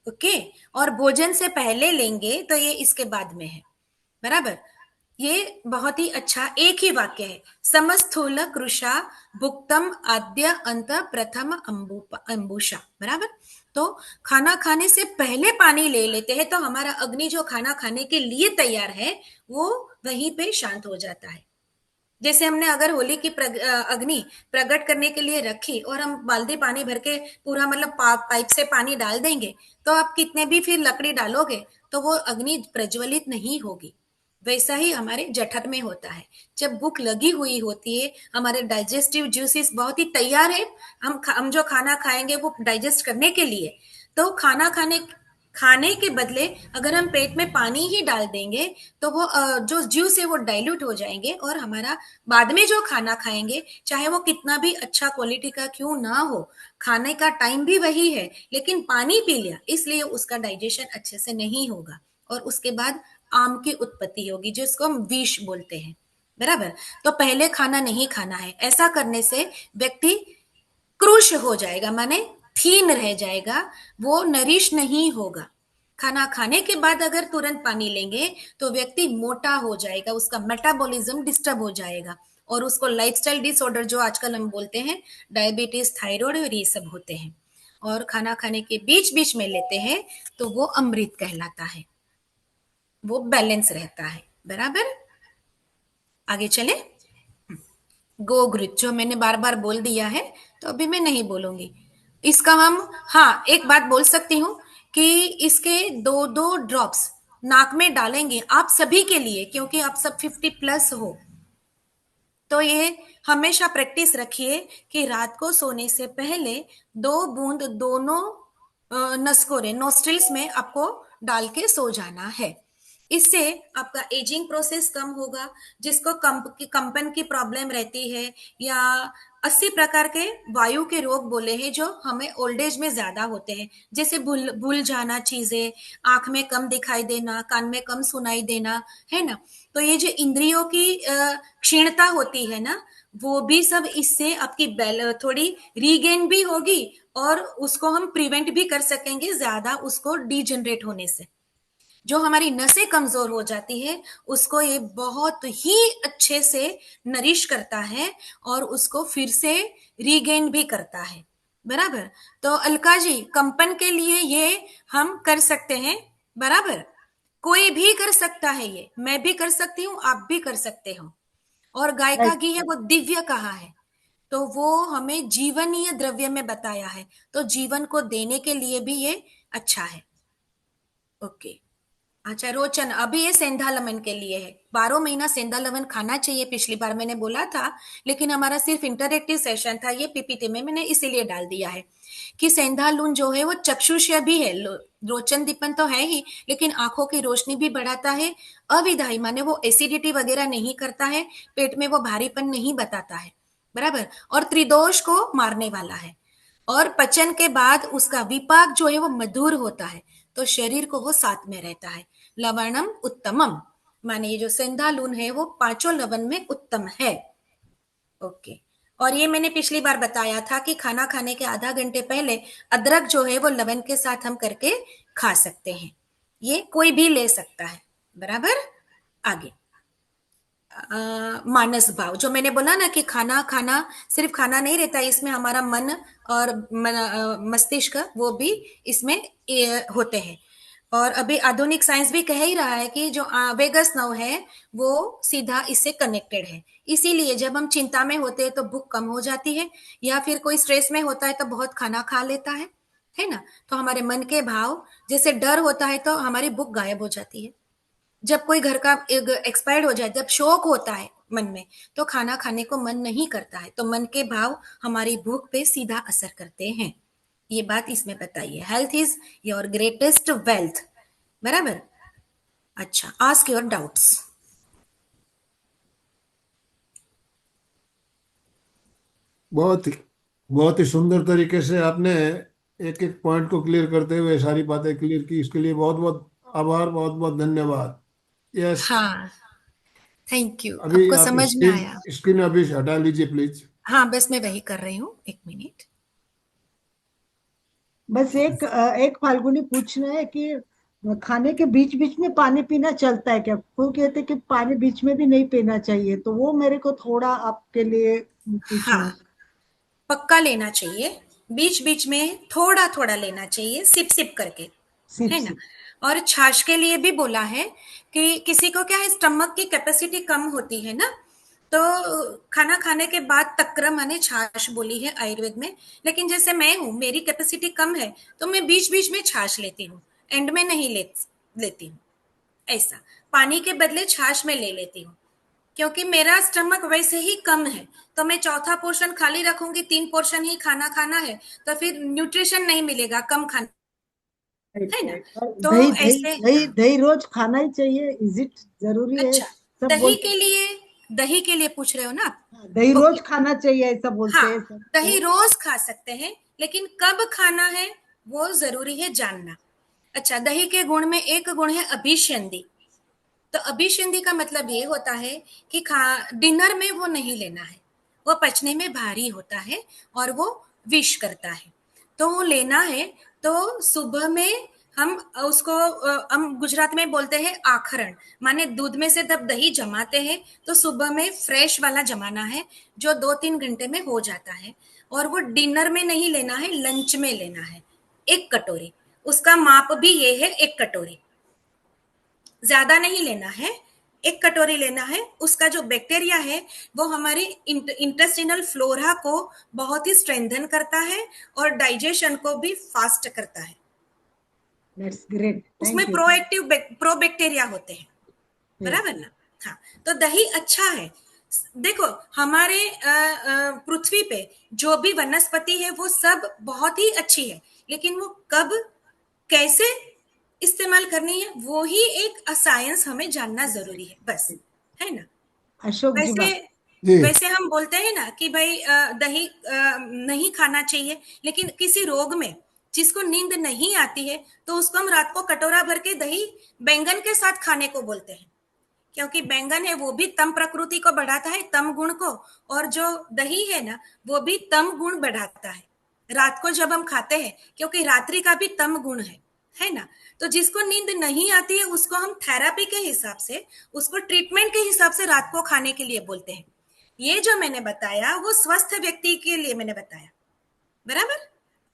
ओके। और भोजन से पहले लेंगे तो ये इसके बाद में है। बराबर। ये बहुत ही अच्छा एक ही वाक्य है। समस्थूल कृषा भुक्तम आद्य अंत प्रथम अंबुषा। बराबर। तो खाना खाने से पहले पानी ले लेते हैं तो हमारा अग्नि जो खाना खाने के लिए तैयार है वो वहीं पे शांत हो जाता है। जैसे हमने अगर होली की अग्नि प्रकट करने के लिए रखी और हम बाल्टी पानी भर के पूरा मतलब पाइप से पानी डाल देंगे, तो आप कितने भी फिर लकड़ी डालोगे तो वो अग्नि प्रज्वलित नहीं होगी। वैसा ही हमारे जठर में होता है। जब भूख लगी हुई होती है, हमारे डाइजेस्टिव जूसेस बहुत ही तैयार है, हम जो खाना खाएंगे वो डाइजेस्ट करने के लिए, तो खाने के बदले अगर हम पेट में पानी ही डाल देंगे तो वो जो जूस है वो डाइल्यूट हो जाएंगे, और हमारा बाद में जो खाना खाएंगे चाहे वो कितना भी अच्छा क्वालिटी का क्यों ना हो, खाने का टाइम भी वही है, लेकिन पानी पी लिया इसलिए उसका डाइजेशन अच्छे से नहीं होगा, और उसके बाद आम की उत्पत्ति होगी जिसको हम विष बोलते हैं। बराबर। तो पहले खाना नहीं खाना है। ऐसा करने से व्यक्ति क्रूश हो जाएगा, माने थीन रह जाएगा, वो नरिश नहीं होगा। खाना खाने के बाद अगर तुरंत पानी लेंगे तो व्यक्ति मोटा हो जाएगा, उसका मेटाबॉलिज्म डिस्टर्ब हो जाएगा, और उसको लाइफस्टाइल डिसऑर्डर जो आजकल हम बोलते हैं, डायबिटीज, थायराइड और ये सब होते हैं। और खाना खाने के बीच बीच में लेते हैं तो वो अमृत कहलाता है, वो बैलेंस रहता है। बराबर। आगे चले। गोघृत जो मैंने बार बार बोल दिया है तो अभी मैं नहीं बोलूंगी इसका। हम हाँ एक बात बोल सकती हूँ कि इसके 2-2 ड्रॉप्स नाक में डालेंगे आप सभी के लिए, क्योंकि आप सब 50+ हो। तो ये हमेशा प्रैक्टिस रखिए कि रात को सोने से पहले 2 बूंद दोनों नसकोरे नोस्ट्रिल्स में आपको डाल के सो जाना है। इससे आपका एजिंग प्रोसेस कम होगा। जिसको कंपन की प्रॉब्लम रहती है या 80 प्रकार के वायु के रोग बोले हैं जो हमें ओल्ड एज में ज्यादा होते हैं, जैसे भूल जाना चीजें, आंख में कम दिखाई देना, कान में कम सुनाई देना, है ना। तो ये जो इंद्रियों की क्षीणता होती है ना, वो भी सब इससे आपकी थोड़ी रीगेन भी होगी, और उसको हम प्रिवेंट भी कर सकेंगे ज्यादा उसको डीजनरेट होने से। जो हमारी नसें कमजोर हो जाती है उसको ये बहुत ही अच्छे से नरिश करता है और उसको फिर से रीगेन भी करता है। बराबर। तो अलका जी, कंपन के लिए ये हम कर सकते हैं। बराबर। कोई भी कर सकता है, ये मैं भी कर सकती हूँ, आप भी कर सकते हो। और गाय का घी है वो दिव्य कहा है, तो वो हमें जीवनीय द्रव्य में बताया है, तो जीवन को देने के लिए भी ये अच्छा है। ओके। अच्छा, रोचन, अभी ये सेंधा लवन के लिए है। 12 महीना सेंधा लवन खाना चाहिए, पिछली बार मैंने बोला था, लेकिन हमारा सिर्फ इंटरेक्टिव सेशन था, ये पीपीटी में मैंने इसीलिए डाल दिया है कि सेंधा लून जो है वो चक्षुष्य भी है, रोचन दीपन तो है ही, लेकिन आंखों की रोशनी भी बढ़ाता है। अविधायी माने वो एसिडिटी वगैरह नहीं करता है, पेट में वो भारीपन नहीं बताता है, बराबर, और त्रिदोष को मारने वाला है, और पचन के बाद उसका विपाक जो है वो मधुर होता है, तो शरीर को वो साथ में रहता है। लवणम उत्तमम, माने ये जो सेंधा लून है वो पांचों लवण में उत्तम है। ओके। और ये मैंने पिछली बार बताया था कि खाना खाने के आधा घंटे पहले अदरक जो है वो लवण के साथ हम करके खा सकते हैं, ये कोई भी ले सकता है, बराबर। आगे मानस भाव, जो मैंने बोला ना कि खाना खाना सिर्फ खाना नहीं रहता, इसमें हमारा मन और मस्तिष्क वो भी इसमें होते हैं। और अभी आधुनिक साइंस भी कह ही रहा है कि जो वेगस नर्व है वो सीधा इससे कनेक्टेड है, इसीलिए जब हम चिंता में होते हैं तो भूख कम हो जाती है, या फिर कोई स्ट्रेस में होता है तो बहुत खाना खा लेता है ना, तो हमारे मन के भाव, जैसे डर होता है तो हमारी भूख गायब हो जाती है, जब कोई घर का एक्सपायर्ड हो जाए, जब शोक होता है मन में, तो खाना खाने को मन नहीं करता है, तो मन के भाव हमारी भूख पे सीधा असर करते हैं, ये बात इसमें बताइए। Health is your greatest wealth, बराबर। अच्छा, आस्क योर डाउट्स। बहुत ही सुंदर तरीके से आपने एक एक पॉइंट को क्लियर करते हुए सारी बातें क्लियर की, इसके लिए बहुत बहुत आभार, बहुत बहुत धन्यवाद। यस। हाँ, थैंक यू, अभी आपको आप समझ में स्क्रीन आया। स्क्रीन अभी हटा लीजिए प्लीज। हाँ, बस मैं वही कर रही हूँ, एक मिनट। बस एक फाल्गुनी पूछना है कि खाने के बीच बीच में पानी पीना चलता है क्या? कोई कहते कि पानी बीच में भी नहीं पीना चाहिए, तो वो मेरे को थोड़ा आपके लिए पूछना हाँ, है। पक्का लेना चाहिए, बीच बीच में थोड़ा थोड़ा लेना चाहिए, सिप सिप करके, सिप है ना। सिप। और छाछ के लिए भी बोला है कि किसी को क्या है, स्टमक की कैपेसिटी कम होती है ना, तो खाना खाने के बाद तक्र माने छाछ बोली है आयुर्वेद में, लेकिन जैसे मैं हूँ, मेरी कैपेसिटी कम है, तो मैं बीच बीच में छाछ लेती हूँ, एंड में नहीं लेती हूँ, ऐसा पानी के बदले छाछ में ले लेती हूँ, क्योंकि मेरा स्टमक वैसे ही कम है, तो मैं चौथा पोर्शन खाली रखूंगी, 3 पोर्शन ही खाना खाना है, तो फिर न्यूट्रिशन नहीं मिलेगा, कम खाना है ना, और तो दही दही ऐसे। दही हाँ, दही रोज खाना ही चाहिए, इज इट जरूरी है? अच्छा, सब दही बोलते के हैं। लिए, दही के लिए पूछ रहे हो ना आप? हाँ, दही रोज ओके। खाना चाहिए ऐसा बोलते हाँ, हैं सब दही तो। रोज खा सकते हैं, लेकिन कब खाना है वो जरूरी है जानना। अच्छा, दही के गुण में एक गुण है अभिसंधि, तो अभिसंधि का मतलब ये होता है कि डिनर में वो नहीं लेना है, वो पचने में भारी होता है और वो विष करता है, तो वो लेना है। तो सुबह में हम उसको हम गुजरात में बोलते हैं आखरण, माने दूध में से जब दही जमाते हैं तो सुबह में फ्रेश वाला जमाना है, जो 2-3 घंटे में हो जाता है, और वो डिनर में नहीं लेना है, लंच में लेना है, 1 कटोरी, उसका माप भी ये है, 1 कटोरी, ज्यादा नहीं लेना है, 1 कटोरी लेना है। उसका जो बैक्टीरिया है वो हमारी इंटेस्टिनल फ्लोरा को बहुत ही स्ट्रेंथन करता है और डाइजेशन को भी फास्ट करता है, दैट्स ग्रेट, उसमें thank you. Proactive pro bacteria होते हैं, यस। बराबर ना। हाँ, तो दही अच्छा है। देखो, हमारे पृथ्वी पे जो भी वनस्पति है वो सब बहुत ही अच्छी है, लेकिन वो कब कैसे इस्तेमाल करनी है वो ही एक साइंस हमें जानना जरूरी है, बस, है ना। अशोक जी वैसे बात। जी। वैसे हम बोलते हैं ना कि भाई दही नहीं खाना चाहिए, लेकिन किसी रोग में जिसको नींद नहीं आती है तो उसको हम रात को कटोरा भर के दही बैंगन के साथ खाने को बोलते हैं, क्योंकि बैंगन है वो भी तम प्रकृति को बढ़ाता है, तम गुण को, और जो दही है ना वो भी तम गुण बढ़ाता है रात को जब हम खाते हैं, क्योंकि रात्रि का भी तम गुण है ना। तो जिसको नींद नहीं आती है उसको हम थेरेपी के हिसाब से, उसको ट्रीटमेंट के हिसाब से रात को खाने के लिए बोलते हैं। ये जो मैंने बताया वो स्वस्थ व्यक्ति के लिए मैंने बताया, बराबर।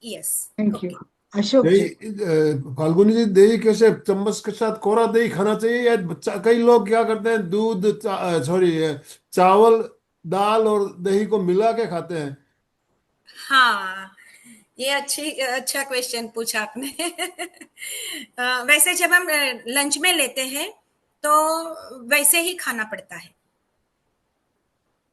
Yes. Thank you. Okay. Ashok दही जी। फाल्गुनी जी, दही कैसे चम्मच के साथ कोरा दही खाना चाहिए या कई लोग क्या करते हैं, दूध सॉरी चावल दाल और दही को मिला के खाते हैं? हाँ, ये अच्छा क्वेश्चन पूछा आपने। वैसे जब हम लंच में लेते हैं तो वैसे ही खाना पड़ता है,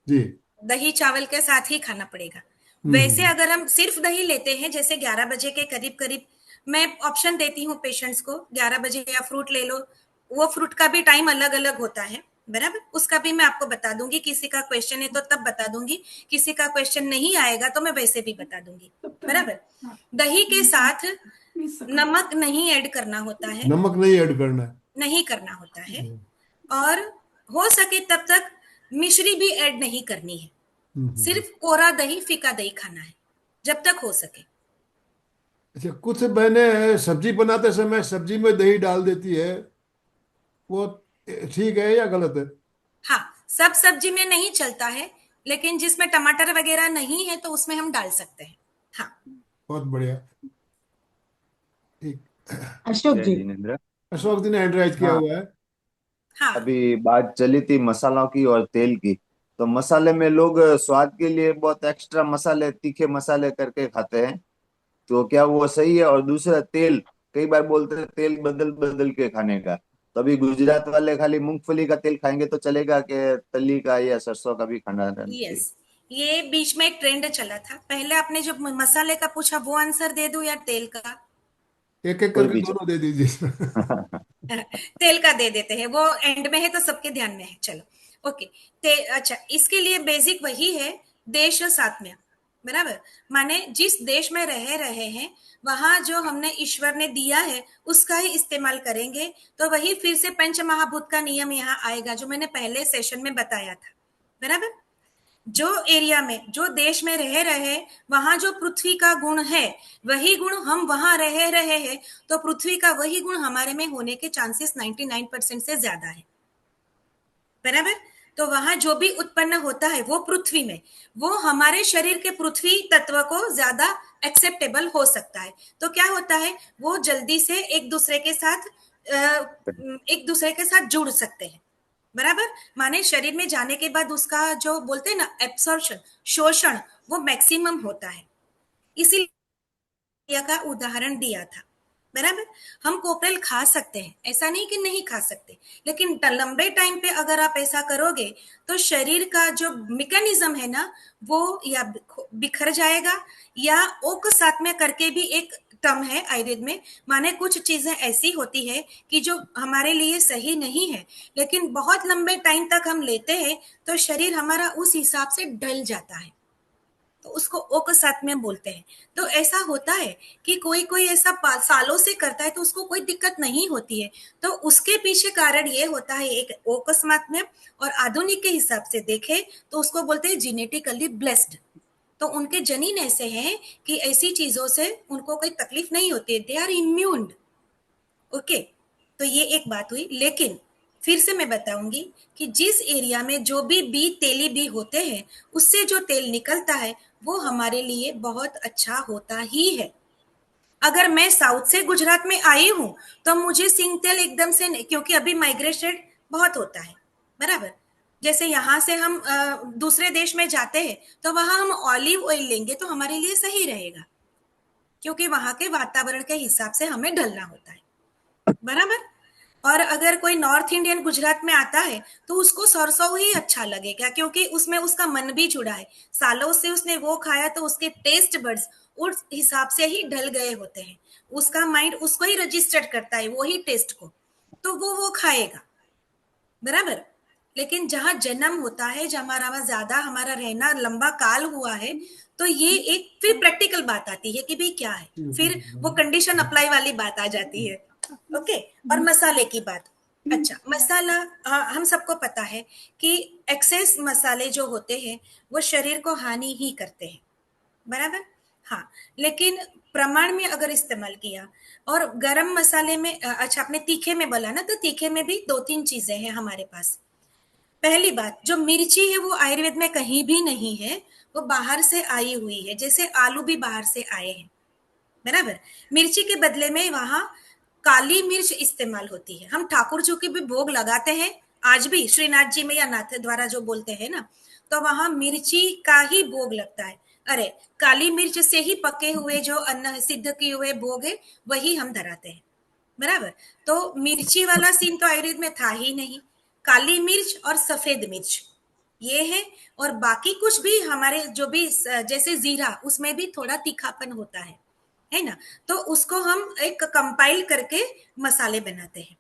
जी। दही चावल के साथ ही खाना पड़ेगा। वैसे हम्म। अगर हम सिर्फ दही लेते हैं, जैसे 11 बजे के करीब करीब, मैं ऑप्शन देती हूँ पेशेंट्स को, 11 बजे या फ्रूट ले लो। वो फ्रूट का भी टाइम अलग अलग होता है, बराबर, उसका भी मैं आपको बता दूंगी। किसी का क्वेश्चन है तो तब बता दूंगी, किसी का क्वेश्चन नहीं आएगा तो मैं वैसे भी बता दूंगी, बराबर। दही के साथ नमक नहीं ऐड करना होता है, नमक नहीं ऐड करना है? नहीं करना होता है। और हो सके तब तक मिश्री भी ऐड नहीं करनी है, हम्म। सिर्फ कोरा दही, फीका दही खाना है जब तक हो सके। अच्छा, कुछ बहनें सब्जी बनाते समय सब्जी में दही डाल देती है, वो ठीक है या गलत है? हाँ, सब सब्जी में नहीं चलता है, लेकिन जिसमें टमाटर वगैरह नहीं है तो उसमें हम डाल सकते हैं। हाँ। बहुत बढ़िया। ठीक। अशोक जय जी। जिनेन्द्र। अशोक जी ने हैंड किया हाँ, हुआ है। हाँ। अभी बात चली थी मसालों की और तेल की। तो मसाले में लोग स्वाद के लिए बहुत एक्स्ट्रा मसाले, तीखे मसाले करके खाते हैं। तो क्या वो सही है? और दूसरा तेल, कई बार बोलते हैं तेल बदल बदल के खाने का। तो अभी गुजरात वाले खाली मूंगफली का तेल खाएंगे तो चलेगा, कि तली का या सरसों का भी खाना चाहिए? यस, ये बीच में एक ट्रेंड चला था। पहले आपने जो मसाले का पूछा वो आंसर दे दूं या तेल का? एक एक कोई करके भी दोनों दे दीजिए। तेल का दे देते हैं, वो एंड में है तो सबके ध्यान में है, चलो ओके। अच्छा, इसके लिए बेसिक वही है, देश सात्म्य, बराबर। माने जिस देश में रह रहे हैं वहां जो हमने ईश्वर ने दिया है उसका ही इस्तेमाल करेंगे। तो वही फिर से पंच महाभूत का नियम यहाँ आएगा, जो मैंने पहले सेशन में बताया था, बराबर। जो एरिया में, जो देश में रह रहे, वहां जो पृथ्वी का गुण है वही गुण हम वहां रह रहे हैं, तो पृथ्वी का वही गुण हमारे में होने के चांसेस 99% से ज्यादा है, बराबर। तो वहां जो भी उत्पन्न होता है वो पृथ्वी में, वो हमारे शरीर के पृथ्वी तत्व को ज्यादा एक्सेप्टेबल हो सकता है। तो क्या होता है, वो जल्दी से एक दूसरे के साथ जुड़ सकते हैं, बराबर। माने शरीर में जाने के बाद उसका जो बोलते हैं ना एब्सॉर्प्शन, शोषण, वो मैक्सिमम होता है। इसीलिए का उदाहरण दिया था, बराबर। हम कोपरेल खा सकते हैं, ऐसा नहीं कि नहीं खा सकते, लेकिन लंबे टाइम पे अगर आप ऐसा करोगे तो शरीर का जो मैकेनिज्म है ना, वो या बिखर जाएगा, या ओक साथ में करके भी एक टर्म है आयुर्वेद में। माने कुछ चीजें ऐसी होती है कि जो हमारे लिए सही नहीं है, लेकिन बहुत लंबे टाइम तक हम लेते हैं तो शरीर हमारा उस हिसाब से ढल जाता है, तो उसको ओ के साथ में बोलते हैं। तो ऐसा होता है कि कोई कोई ऐसा सालों से करता है तो उसको कोई दिक्कत नहीं होती है। तो उसके पीछे कारण ये होता है, एक अकस्मात में, और आधुनिक के हिसाब से देखे तो उसको बोलते हैं जेनेटिकली ब्लेस्ड। तो उनके जनीन ऐसे हैं कि ऐसी चीजों से उनको कोई तकलीफ नहीं होती है, दे आर इम्यून। ओके, तो ये एक बात हुई। लेकिन फिर से मैं बताऊंगी कि जिस एरिया में जो भी बी तेली बी होते हैं, उससे जो तेल निकलता है वो हमारे लिए बहुत अच्छा होता ही है। अगर मैं साउथ से गुजरात में आई हूं तो मुझे सिंग तेल एकदम से नहीं, क्योंकि अभी माइग्रेशन बहुत होता है, बराबर। जैसे यहाँ से हम दूसरे देश में जाते हैं तो वहां हम ऑलिव ऑयल लेंगे तो हमारे लिए सही रहेगा, क्योंकि वहां के वातावरण के हिसाब से हमें ढलना होता है, बराबर। और अगर कोई नॉर्थ इंडियन गुजरात में आता है तो उसको सरसों ही अच्छा लगेगा, क्योंकि उसमें उसका मन भी जुड़ा है, सालों से उसने वो खाया, तो उसके टेस्ट बड्स उस हिसाब से ही ढल गए होते हैं। उसका माइंड उसको ही रजिस्टर्ड करता है, वो ही टेस्ट को, तो वो खाएगा, बराबर। लेकिन जहां जन्म होता है, जहां हमारा ज्यादा हमारा रहना लंबा काल हुआ है, तो ये एक फिर प्रैक्टिकल बात आती है कि भाई क्या है, फिर वो कंडीशन अप्लाई वाली बात आ जाती है। ओके। और मसाले की बात, अच्छा मसाला, हम सबको पता है कि एक्सेस मसाले जो होते हैं वो शरीर को हानि ही करते हैं, बराबर। हाँ, लेकिन प्रमाण में अगर इस्तेमाल किया, और गरम मसाले में, अच्छा आपने तीखे में बोला ना, तो तीखे में भी दो तीन चीजें हैं हमारे पास। पहली बात, जो मिर्ची है वो आयुर्वेद में कहीं भी नहीं है, वो बाहर से आई हुई है, जैसे आलू भी बाहर से आए हैं, बराबर। मिर्ची के बदले में वहां काली मिर्च इस्तेमाल होती है। हम ठाकुर जी के भी भोग लगाते हैं आज भी, श्रीनाथ जी में या नाथ द्वारा जो बोलते हैं ना, तो वहां मिर्ची का ही भोग लगता है। अरे, काली मिर्च से ही पके हुए जो अन्न सिद्ध किए हुए भोग है वही हम धराते हैं, बराबर। तो मिर्ची वाला सीन तो आयुर्वेद में था ही नहीं। काली मिर्च और सफेद मिर्च ये है, और बाकी कुछ भी हमारे जो भी जैसे जीरा, उसमें भी थोड़ा तीखापन होता है ना। तो उसको हम एक कंपाइल करके मसाले बनाते हैं।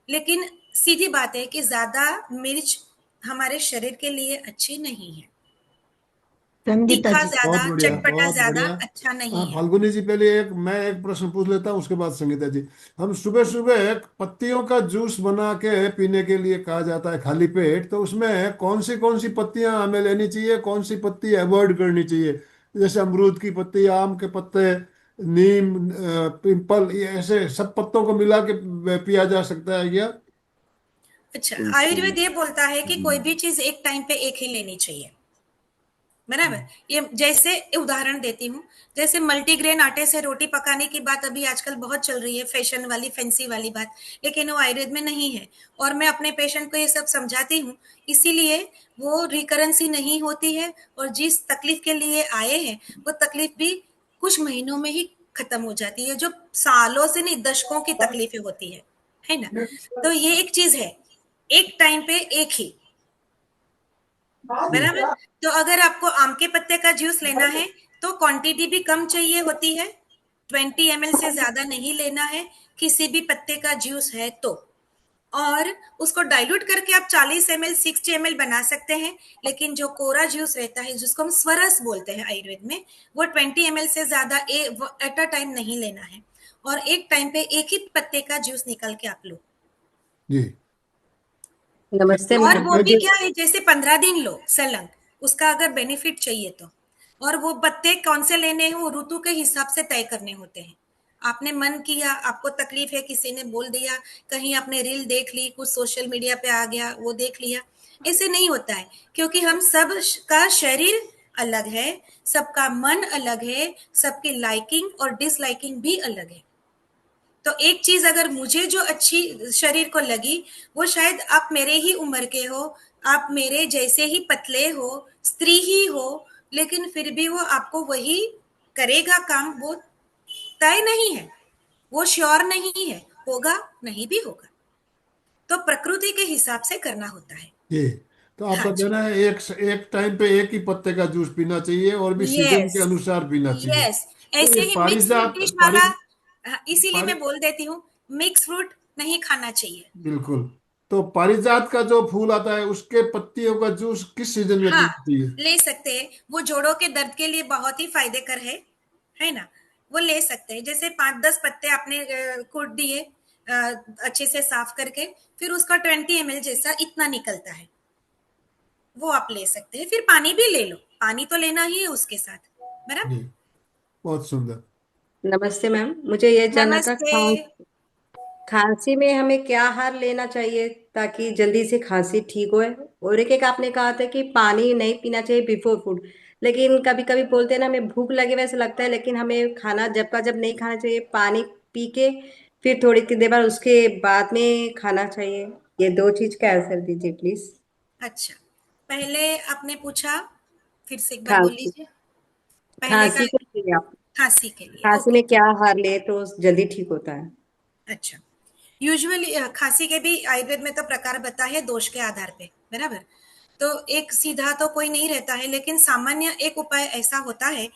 लेकिन सीधी बात है कि ज्यादा मिर्च हमारे शरीर के लिए अच्छी नहीं है। संगीता तीखा जी, ज्यादा, बहुत बढ़िया, चटपटा बहुत ज्यादा बढ़िया। अच्छा हाँ, नहीं है। फाल्गुनी जी, पहले मैं एक प्रश्न पूछ लेता हूँ, उसके बाद संगीता जी। हम सुबह सुबह पत्तियों का जूस बना के पीने के लिए कहा जाता है खाली पेट, तो उसमें कौन सी पत्तियां हमें लेनी चाहिए, कौन सी पत्ती अवॉइड करनी चाहिए? जैसे अमरूद की पत्ती, आम के पत्ते, नीम, पिंपल, ये ऐसे सब पत्तों को मिला के पिया जा सकता है क्या? अच्छा, तुलसी। आयुर्वेद ये बोलता है कि कोई हम्म। भी चीज एक टाइम पे एक ही लेनी चाहिए, बराबर। ये जैसे उदाहरण देती हूँ, जैसे मल्टीग्रेन आटे से रोटी पकाने की बात अभी आजकल बहुत चल रही है, फैशन वाली, फैंसी वाली बात, लेकिन वो आयुर्वेद में नहीं है। और मैं अपने पेशेंट को ये सब समझाती हूँ, इसीलिए वो रिकरेंसी नहीं होती है, और जिस तकलीफ के लिए आए हैं वो तकलीफ भी कुछ महीनों में ही खत्म हो जाती है, जो सालों से नहीं दशकों की तकलीफें होती है ना। तो ये एक चीज है, एक टाइम पे एक ही, जी बराबर। तो अगर आपको आम के पत्ते का जूस लेना है तो क्वांटिटी भी कम चाहिए होती है, 20 ml से ज्यादा नहीं लेना है किसी भी पत्ते का जूस है तो। और उसको डाइल्यूट करके आप 40 ml 60 ml बना सकते हैं, लेकिन जो कोरा जूस रहता है जिसको हम स्वरस बोलते हैं आयुर्वेद में, वो 20 ml से ज्यादा एट अ टाइम नहीं लेना है, और एक टाइम पे एक ही पत्ते का जूस निकाल के आप लो। जी। नमस्ते और मैम, वो भी मुझे क्या है, जैसे 15 दिन लो सलंग, उसका अगर बेनिफिट चाहिए तो। और वो पत्ते कौन से लेने हैं वो ऋतु के हिसाब से तय करने होते हैं। आपने मन किया, आपको तकलीफ है, किसी ने बोल दिया, कहीं आपने रील देख ली, कुछ सोशल मीडिया पे आ गया वो देख लिया, ऐसे नहीं होता है। क्योंकि हम सब का शरीर अलग है, सबका मन अलग है, सबकी लाइकिंग और डिसलाइकिंग भी अलग है। तो एक चीज अगर मुझे जो अच्छी शरीर को लगी, वो शायद आप मेरे ही उम्र के हो, आप मेरे जैसे ही पतले हो, स्त्री ही हो, लेकिन फिर भी वो आपको वही करेगा काम, वो तय नहीं है, वो श्योर नहीं है, होगा नहीं भी होगा। तो प्रकृति के हिसाब से करना होता है। जी। तो आपका हाँ जी। कहना है एक टाइम पे एक ही पत्ते का जूस पीना चाहिए, और भी सीजन यस, के अनुसार पीना चाहिए। यस। तो ऐसे ये ही मिक्स फ्रूट पारिजात डिश वाला, पारि हाँ, इसीलिए पारि मैं बोल देती हूँ, मिक्स फ्रूट नहीं खाना चाहिए। बिल्कुल। तो पारिजात का जो फूल आता है उसके पत्तियों का जूस किस सीजन में हाँ, पीना चाहिए? ले सकते हैं, वो जोड़ों के दर्द के लिए बहुत ही फायदे कर है ना। वो ले सकते हैं, जैसे 5-10 पत्ते आपने कूट दिए, अच्छे से साफ करके, फिर उसका 20 ml जैसा इतना निकलता है, वो आप ले सकते हैं। फिर पानी भी ले लो, पानी तो लेना ही है उसके साथ, बराबर। जी, बहुत सुंदर। नमस्ते मैम, मुझे ये जानना था नमस्ते। खांसी में हमें क्या आहार लेना चाहिए ताकि जल्दी से खांसी ठीक होए। और एक एक आपने कहा था कि पानी नहीं पीना चाहिए बिफोर फूड, लेकिन कभी कभी बोलते हैं ना हमें भूख लगे वैसे लगता है, लेकिन हमें खाना जब का जब नहीं खाना चाहिए, पानी पी के फिर थोड़ी देर बाद उसके बाद में खाना चाहिए। ये दो चीज का आंसर दीजिए प्लीज। अच्छा, पहले आपने पूछा, फिर से एक बार बोल खांसी, लीजिए। पहले का खांसी के लिए आप, खांसी के लिए, खांसी ओके। में क्या आहार ले तो जल्दी ठीक होता है। अच्छा, यूजुअली खांसी के भी आयुर्वेद में तो प्रकार बता है दोष के आधार पे, बराबर। तो एक सीधा तो कोई नहीं रहता है, लेकिन सामान्य एक उपाय ऐसा होता है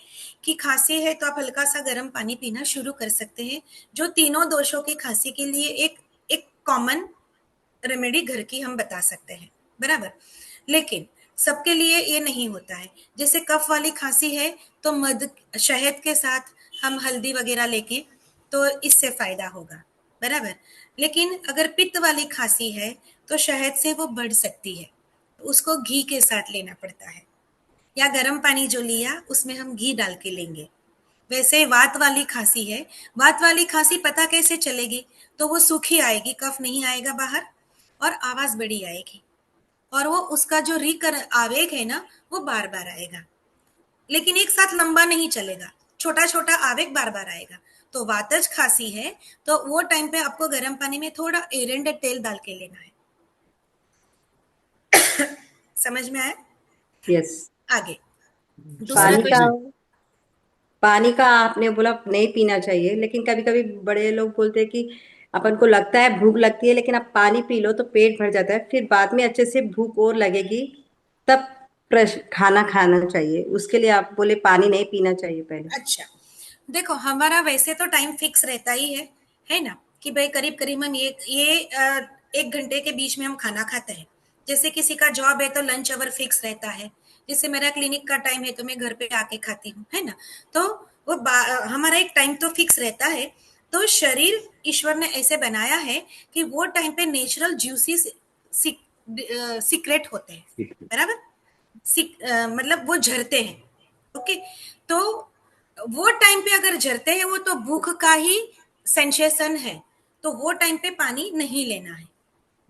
कि खांसी है तो आप हल्का सा गर्म पानी पीना शुरू कर सकते हैं, जो तीनों दोषों की खांसी के लिए एक एक कॉमन रेमेडी घर की हम बता सकते हैं, बराबर। लेकिन सबके लिए ये नहीं होता है। जैसे कफ वाली खांसी है तो मध, शहद के साथ हम हल्दी वगैरह लेके, तो इससे फायदा होगा, बराबर। लेकिन अगर पित्त वाली खांसी है तो शहद से वो बढ़ सकती है, तो उसको घी के साथ लेना पड़ता है, या गर्म पानी जो लिया उसमें हम घी डाल के लेंगे। वैसे वात वाली खांसी है, वात वाली खांसी पता कैसे चलेगी? तो वो सूखी आएगी, कफ नहीं आएगा बाहर, और आवाज बड़ी आएगी, और वो उसका जो रिकर आवेग है ना, वो बार बार आएगा, लेकिन एक साथ लंबा नहीं चलेगा, छोटा छोटा आवेग बार बार आएगा। तो वातज खांसी है तो वो टाइम पे आपको गर्म पानी में थोड़ा एरेंडा तेल डाल के लेना है। समझ में आया? यस। आगे दूसरा पानी का क्वेश्चन। पानी का आपने बोला नहीं पीना चाहिए, लेकिन कभी कभी बड़े लोग बोलते हैं कि अपन को लगता है भूख लगती है, लेकिन आप पानी पी लो तो पेट भर जाता है, फिर बाद में अच्छे से भूख और लगेगी, तब खाना खाना चाहिए। उसके लिए आप बोले पानी नहीं पीना चाहिए पहले। अच्छा, देखो हमारा वैसे तो टाइम फिक्स रहता ही है ना, कि भाई करीब करीब हम एक घंटे के बीच में हम खाना खाते हैं। जैसे किसी का जॉब है तो लंच आवर फिक्स रहता है, जैसे मेरा क्लिनिक का टाइम है तो मैं घर पे आके खाती हूँ, है ना। तो हमारा एक टाइम तो फिक्स रहता है। तो शरीर ईश्वर ने ऐसे बनाया है कि वो टाइम पे नेचुरल जूसी सीक्रेट होते हैं, बराबर। मतलब वो झरते हैं। ओके, तो वो टाइम पे अगर झरते हैं वो तो भूख का ही सेंसेशन है, तो वो टाइम पे पानी नहीं लेना है।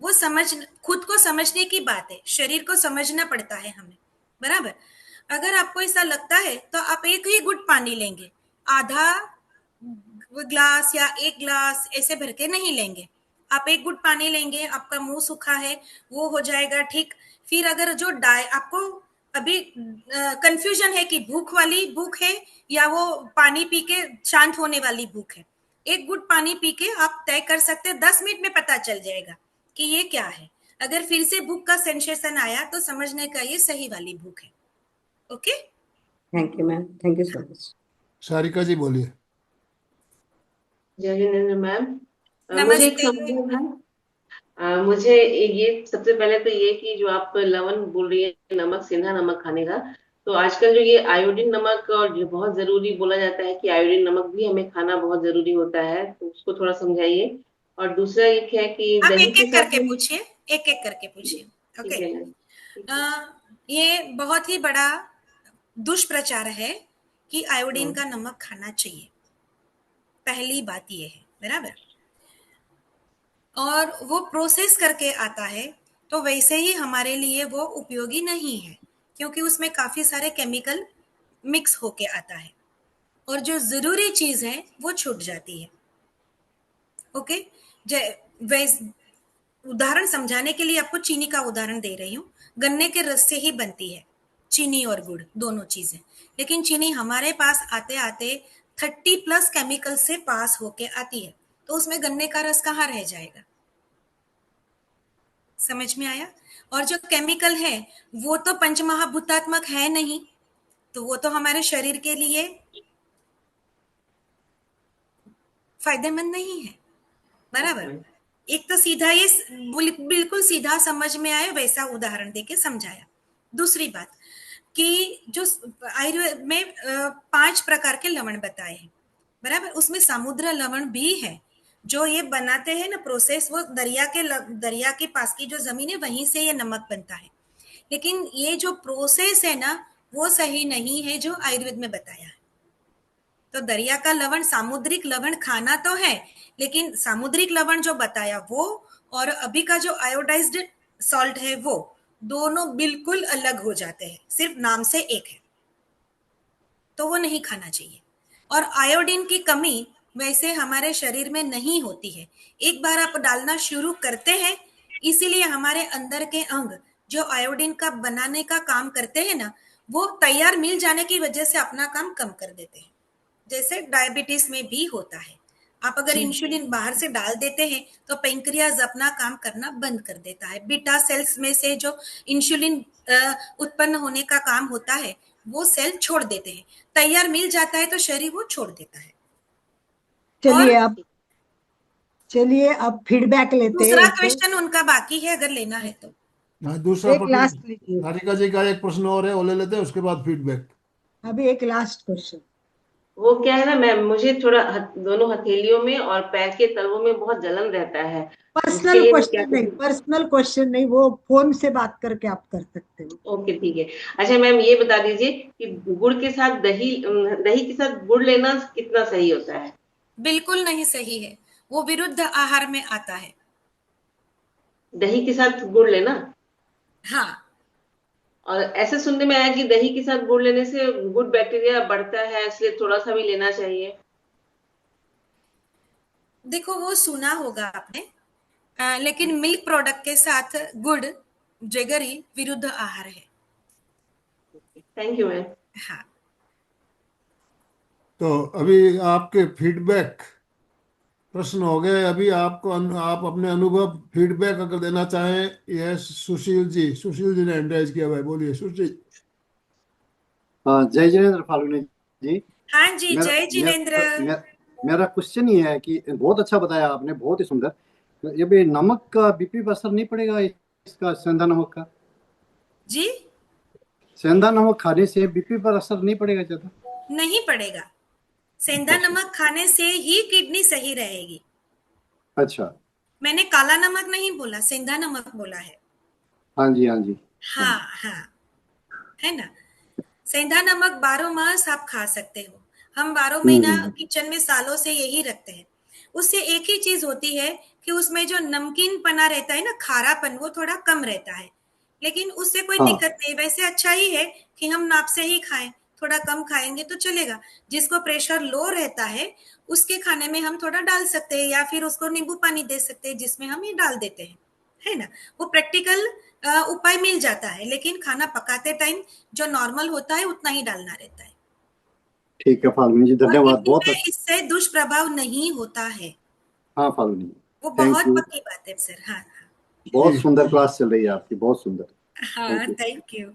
वो समझ खुद को समझने की बात है, शरीर को समझना पड़ता है हमें, बराबर। अगर आपको ऐसा लगता है तो आप एक ही घुट पानी लेंगे, आधा ग्लास या एक ग्लास ऐसे भर के नहीं लेंगे। आप एक घुट पानी लेंगे, आपका मुंह सूखा है वो हो जाएगा ठीक। फिर अगर जो आपको अभी कंफ्यूजन है कि भूख वाली भूख है या वो पानी पी के शांत होने वाली भूख है, एक घुट पानी पी के आप तय कर सकते हैं, 10 मिनट में पता चल जाएगा कि ये क्या है। अगर फिर से भूख का सेंसेशन आया तो समझने का ये सही वाली भूख है। Okay, thank you ma'am, thank you so much. Sarika ji बोलिए। जय जिनेन्द्र मैम। मुझे एक नमस्ते। सवाल है। मुझे ये सबसे पहले तो ये कि जो आप लवण बोल रही है, नमक, सेंधा नमक खाने का, तो आजकल जो ये आयोडीन नमक और जो बहुत जरूरी बोला जाता है कि आयोडीन नमक भी हमें खाना बहुत जरूरी होता है, तो उसको थोड़ा समझाइए। और दूसरा एक है कि आप दही एक के एक साथ करके में। पूछिए, एक एक करके पूछिए। ओके। ठीक है ना, ठीक है। ये बहुत ही बड़ा दुष्प्रचार है कि आयोडीन हाँ, का नमक खाना चाहिए। पहली बात ये है, बराबर। और वो प्रोसेस करके आता है, तो वैसे ही हमारे लिए वो उपयोगी नहीं है, क्योंकि उसमें काफी सारे केमिकल मिक्स होके आता है और जो जरूरी चीज है वो छूट जाती है। ओके, वैस उदाहरण समझाने के लिए आपको चीनी का उदाहरण दे रही हूँ। गन्ने के रस से ही बनती है चीनी और गुड़, दोनों चीजें। लेकिन चीनी हमारे पास आते आते 30+ केमिकल से पास होके आती है, तो उसमें गन्ने का रस कहाँ रह जाएगा। समझ में आया। और जो केमिकल है वो तो पंचमहाभूतात्मक है नहीं, तो वो तो हमारे शरीर के लिए फायदेमंद नहीं है, बराबर। ओके। एक तो सीधा ये बिल्कुल सीधा समझ में आए वैसा उदाहरण देके समझाया। दूसरी बात कि जो आयुर्वेद में 5 प्रकार के लवण बताए हैं, बराबर। उसमें समुद्र लवण भी है। जो ये बनाते हैं ना प्रोसेस, वो दरिया के पास की जो जमीन है वहीं से ये नमक बनता है। लेकिन ये जो प्रोसेस है ना वो सही नहीं है जो आयुर्वेद में बताया है। तो दरिया का लवण सामुद्रिक लवण खाना तो है, लेकिन सामुद्रिक लवण जो बताया वो और अभी का जो आयोडाइज्ड सॉल्ट है वो दोनों बिल्कुल अलग हो जाते हैं, सिर्फ नाम से एक है, तो वो नहीं खाना चाहिए। और आयोडीन की कमी वैसे हमारे शरीर में नहीं होती है, एक बार आप डालना शुरू करते हैं, इसीलिए हमारे अंदर के अंग जो आयोडीन का बनाने का काम करते हैं ना, वो तैयार मिल जाने की वजह से अपना काम कम कर देते हैं। जैसे डायबिटीज में भी होता है, आप अगर इंसुलिन बाहर से डाल देते हैं तो पेंक्रियाज अपना काम करना बंद कर देता है। बीटा सेल्स में से जो इंसुलिन उत्पन्न होने का काम होता है वो सेल छोड़ देते हैं, तैयार मिल जाता है तो शरीर वो छोड़ देता है। और चलिए अब फीडबैक लेते हैं दूसरा एक दो। क्वेश्चन उनका बाकी है, अगर लेना है तो। हाँ, दूसरा एक प्रश्न लास्ट लीजिए, सारिका जी का एक प्रश्न और है, वो ले लेते हैं, उसके बाद फीडबैक। अभी एक लास्ट क्वेश्चन। वो क्या है ना मैम, मुझे थोड़ा दोनों हथेलियों में और पैर के तलवों में बहुत जलन रहता है, तो उसके पर्सनल लिए मैं क्या क्वेश्चन नहीं, करूँ? पर्सनल क्वेश्चन नहीं, वो फोन से बात करके आप कर सकते हो। ओके, ठीक है। अच्छा मैम, ये बता दीजिए कि गुड़ के साथ दही के साथ गुड़ लेना कितना सही होता है? बिल्कुल नहीं सही है, वो विरुद्ध आहार में आता है। दही के साथ गुड़ लेना? हाँ, और ऐसे सुनने में आया कि दही के साथ गुड़ लेने से गुड बैक्टीरिया बढ़ता है, इसलिए थोड़ा सा भी लेना चाहिए। देखो वो सुना होगा आपने, लेकिन मिल्क प्रोडक्ट के साथ गुड़ जेगरी विरुद्ध आहार है। Thank you ma'am. हाँ, तो अभी आपके फीडबैक प्रश्न हो गए। अभी आपको आप अपने अनुभव फीडबैक अगर देना चाहें, यस सुशील जी ने हैंड रेज किया भाई, बोलिए सुशील। हाँ, जय जिनेन्द्र फाल्गुनी जी। हाँ जी, मेरा जय जिनेन्द्र। मेरा मेरा मेरा क्वेश्चन ये है कि बहुत अच्छा बताया आपने, बहुत ही सुंदर। तो ये भी नमक का बीपी पर असर नहीं पड़ेगा इसका, सेंधा नमक का? जी, सेंधा नमक खाने से बीपी पर असर नहीं पड़ेगा ज्यादा? नहीं पड़ेगा। सेंधा अच्छा नमक खाने से ही किडनी सही रहेगी। अच्छा। मैंने काला नमक नहीं बोला, सेंधा नमक बोला है। हाँ जी हाँ जी। हाँ हाँ, है ना। सेंधा नमक 12 मास आप खा सकते हो। हम 12 महीना हम्म। किचन में सालों से यही रखते हैं। उससे एक ही चीज होती है कि उसमें जो नमकीन पना रहता है ना, खारापन, वो थोड़ा कम रहता है। लेकिन उससे कोई हाँ दिक्कत नहीं, वैसे अच्छा ही है कि हम नाप से ही खाएं। थोड़ा कम खाएंगे तो चलेगा। जिसको प्रेशर लो रहता है, उसके खाने में हम थोड़ा डाल सकते हैं, या फिर उसको नींबू पानी दे सकते हैं जिसमें हम ये डाल देते हैं, है ना। वो प्रैक्टिकल उपाय मिल जाता है, लेकिन खाना पकाते टाइम जो नॉर्मल होता है उतना ही डालना रहता है। ठीक है फाल्गुनी जी, और धन्यवाद, किडनी बहुत में इससे दुष्प्रभाव नहीं होता है। हाँ फाल्गुनी, वो थैंक बहुत यू। पक्की बात है सर। हाँ जी बहुत सुंदर क्लास चल रही है आपकी, बहुत सुंदर। हाँ थैंक हाँ, यू। Thank you.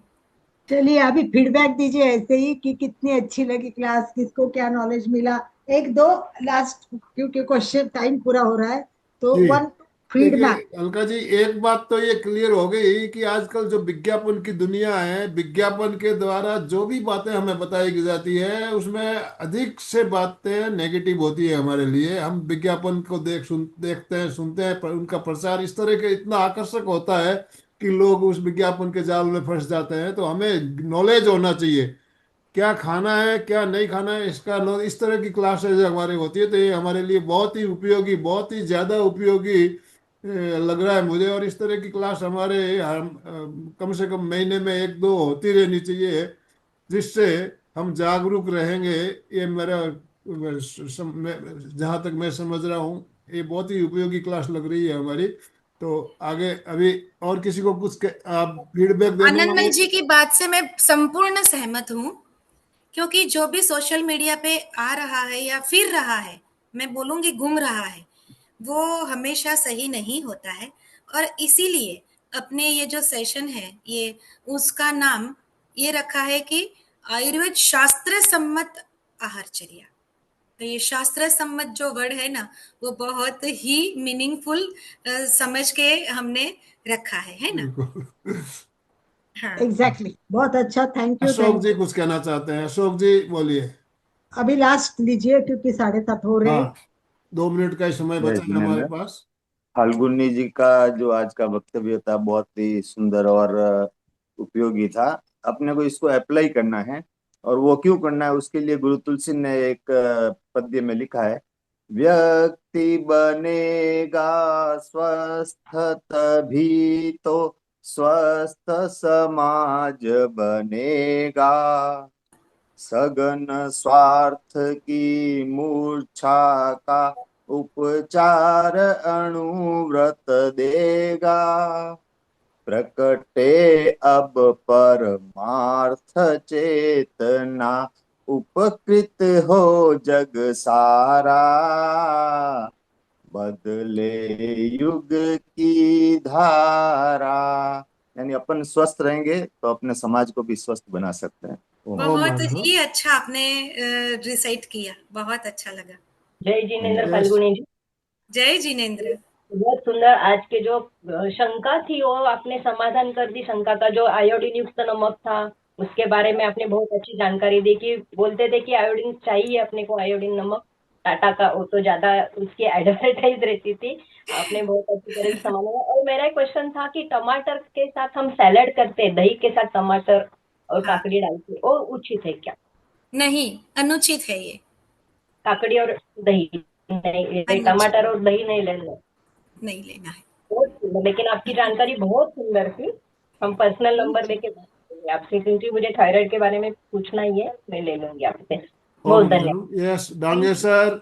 चलिए अभी फीडबैक दीजिए ऐसे ही कि कितनी अच्छी लगी क्लास, किसको क्या नॉलेज मिला। एक दो लास्ट, क्योंकि क्वेश्चन टाइम पूरा हो रहा है, तो जी। वन देखिए फीडबैक। अलका जी, एक बात तो ये क्लियर हो गई कि आजकल जो विज्ञापन की दुनिया है, विज्ञापन के द्वारा जो भी बातें हमें बताई की जाती है, उसमें अधिक से बातें नेगेटिव होती है हमारे लिए। हम विज्ञापन को देखते हैं, सुनते हैं, पर उनका प्रचार इस तरह के इतना आकर्षक होता है कि लोग उस विज्ञापन के जाल में फंस जाते हैं। तो हमें नॉलेज होना चाहिए, क्या खाना है क्या नहीं खाना है, इसका इस तरह की क्लासेज हमारी होती है। तो ये हमारे लिए बहुत ही उपयोगी, बहुत ही ज़्यादा उपयोगी लग रहा है मुझे। और इस तरह की क्लास हमारे कम से कम महीने में एक दो होती रहनी चाहिए, जिससे हम जागरूक रहेंगे। ये मेरा जहाँ तक मैं समझ रहा हूँ, ये बहुत ही उपयोगी क्लास लग रही है हमारी। तो आगे अभी और किसी को कुछ आप फीडबैक देना आनंदमल हो? जी की बात से मैं संपूर्ण सहमत हूँ। क्योंकि जो भी सोशल मीडिया पे आ रहा है या फिर रहा है, मैं बोलूंगी घूम रहा है, वो हमेशा सही नहीं होता है। और इसीलिए अपने ये जो सेशन है, ये उसका नाम ये रखा है कि आयुर्वेद शास्त्र सम्मत आहारचर्या। तो ये शास्त्र सम्मत जो वर्ड है ना, वो बहुत ही मीनिंगफुल समझ के हमने रखा है ना। बिल्कुल। हाँ, एग्जैक्टली, बहुत अच्छा, thank you Ashok thank ji you. कुछ कहना चाहते हैं, अशोक जी बोलिए। अभी लास्ट लीजिए क्योंकि 7:30 हो रहे हैं। हाँ, 2 मिनट का ही समय जय बचा है हमारे जिनेन्द्र। पास। फाल्गुनी जी का जो आज का वक्तव्य था बहुत ही सुंदर और उपयोगी था। अपने को इसको अप्लाई करना है, और वो क्यों करना है उसके लिए गुरु तुलसी ने एक पद्य में लिखा है, व्यक्ति बनेगा स्वस्थ तभी तो स्वस्थ समाज बनेगा। सघन स्वार्थ की मूर्छा का उपचार अणुव्रत देगा। प्रकटे अब परमार्थ चेतना, उपकृत हो जग सारा। बदले युग की धारा। यानी अपन स्वस्थ रहेंगे तो अपने समाज को भी स्वस्थ बना सकते हैं। ओम ओ बहुत माधव। ही अच्छा आपने रिसाइट किया, बहुत अच्छा लगा। जय जिनेन्द्र यस। फाल्गुनी जी। जय जिनेन्द्र। बहुत सुंदर। आज के जो शंका थी वो आपने समाधान कर दी। शंका का जो आयोडीन युक्त नमक था उसके बारे में आपने बहुत अच्छी जानकारी दी कि बोलते थे कि आयोडीन चाहिए अपने को, आयोडीन नमक टाटा का, वो तो ज्यादा उसकी एडवर्टाइज रहती थी। आपने बहुत अच्छी तरह से समझा। और मेरा एक क्वेश्चन था कि टमाटर के साथ हम सैलेड करते हैं, दही के साथ टमाटर और हाँ, काकड़ी डालते हैं, और उचित है क्या? नहीं, अनुचित है ये। काकड़ी और दही नहीं, अनुचित, टमाटर और दही नहीं लेना। नहीं लेना है। बहुत सुंदर, लेकिन आपकी जानकारी बहुत सुंदर थी। हम पर्सनल नंबर थैंक यू। लेके बात करेंगे आपसे, क्योंकि मुझे थायराइड के बारे में पूछना ही है, मैं ले लूंगी आपसे। ओ बहुत धन्यवाद। Madhav, yes thank Dange you. Sir.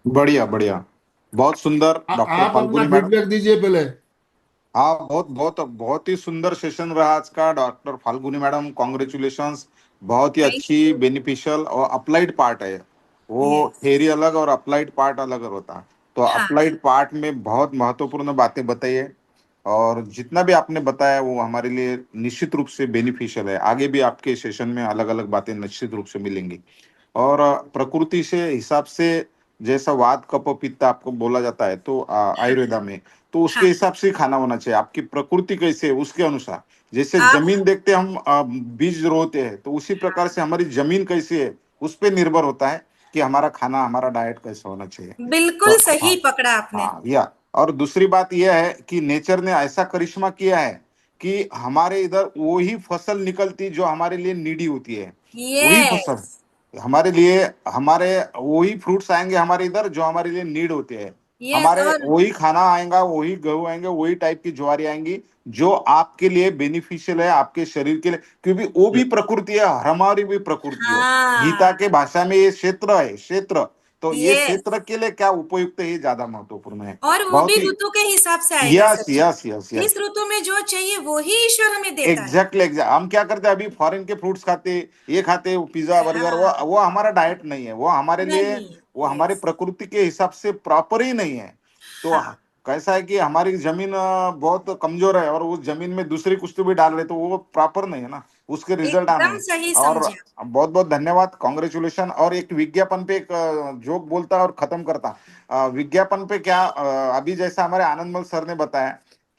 बढ़िया बढ़िया, बहुत सुंदर डॉक्टर आप अपना फाल्गुनी मैडम। फीडबैक दीजिए पहले। हाँ, बहुत बहुत बहुत ही सुंदर सेशन रहा आज का डॉक्टर फाल्गुनी मैडम, कॉन्ग्रेचुलेशंस। बहुत ही थैंक अच्छी बेनिफिशियल और अप्लाइड पार्ट है वो। यस थ्योरी अलग और अप्लाइड पार्ट अलग होता है। तो हाँ अप्लाइड पार्ट में बहुत महत्वपूर्ण बातें बताई है और जितना भी आपने बताया वो हमारे लिए निश्चित रूप से बेनिफिशियल है। आगे भी आपके सेशन में अलग अलग बातें निश्चित रूप से मिलेंगी। और प्रकृति से हिसाब से जैसा वात कफ पित्त आपको बोला जाता है तो आयुर्वेदा में तो उसके हाँ हिसाब से ही खाना होना चाहिए। आपकी प्रकृति कैसे है उसके अनुसार। जैसे आप जमीन देखते हम बीज रोते हैं तो उसी प्रकार से हमारी जमीन कैसी है उस पे निर्भर होता है कि हमारा खाना हमारा डाइट कैसा होना चाहिए। बिल्कुल तो सही हाँ, पकड़ा आपने। हाँ या और दूसरी बात यह है कि नेचर ने ऐसा करिश्मा किया है कि हमारे इधर वही फसल निकलती जो हमारे लिए नीडी होती है। वही फसल यस हमारे लिए हमारे वही फ्रूट्स आएंगे हमारे इधर जो हमारे लिए नीड होते हैं। यस हमारे और वही खाना आएगा वही गेहूं आएंगे वही टाइप की ज्वारी आएंगी जो आपके लिए बेनिफिशियल है आपके शरीर के लिए क्योंकि वो भी प्रकृति है हमारी भी प्रकृति है। गीता हाँ के भाषा में ये क्षेत्र है क्षेत्र। तो ये यस क्षेत्र के लिए क्या उपयुक्त है ये ज्यादा महत्वपूर्ण है। और वो भी बहुत ही ऋतु के हिसाब से आएगा यस सब्जी। यस यस यस इस ऋतु में जो चाहिए वो ही ईश्वर हमें देता है। एग्जैक्टली एग्जैक्ट हम क्या करते हैं अभी फॉरेन के फ्रूट्स खाते ये खाते पिज्जा बर्गर हाँ वो हमारा डाइट नहीं है वो हमारे लिए नहीं वो हमारी यस प्रकृति के हिसाब से प्रॉपर ही नहीं है। तो हाँ कैसा है कि हमारी जमीन बहुत कमजोर है और उस जमीन में दूसरी कुछ तो भी डाल रहे तो वो प्रॉपर नहीं है ना उसके रिजल्ट आने एकदम हैं। सही और समझे आप। बहुत बहुत धन्यवाद कॉन्ग्रेचुलेशन। और एक विज्ञापन पे एक जोक बोलता और खत्म करता। विज्ञापन पे क्या अभी जैसा हमारे आनंदमल सर ने बताया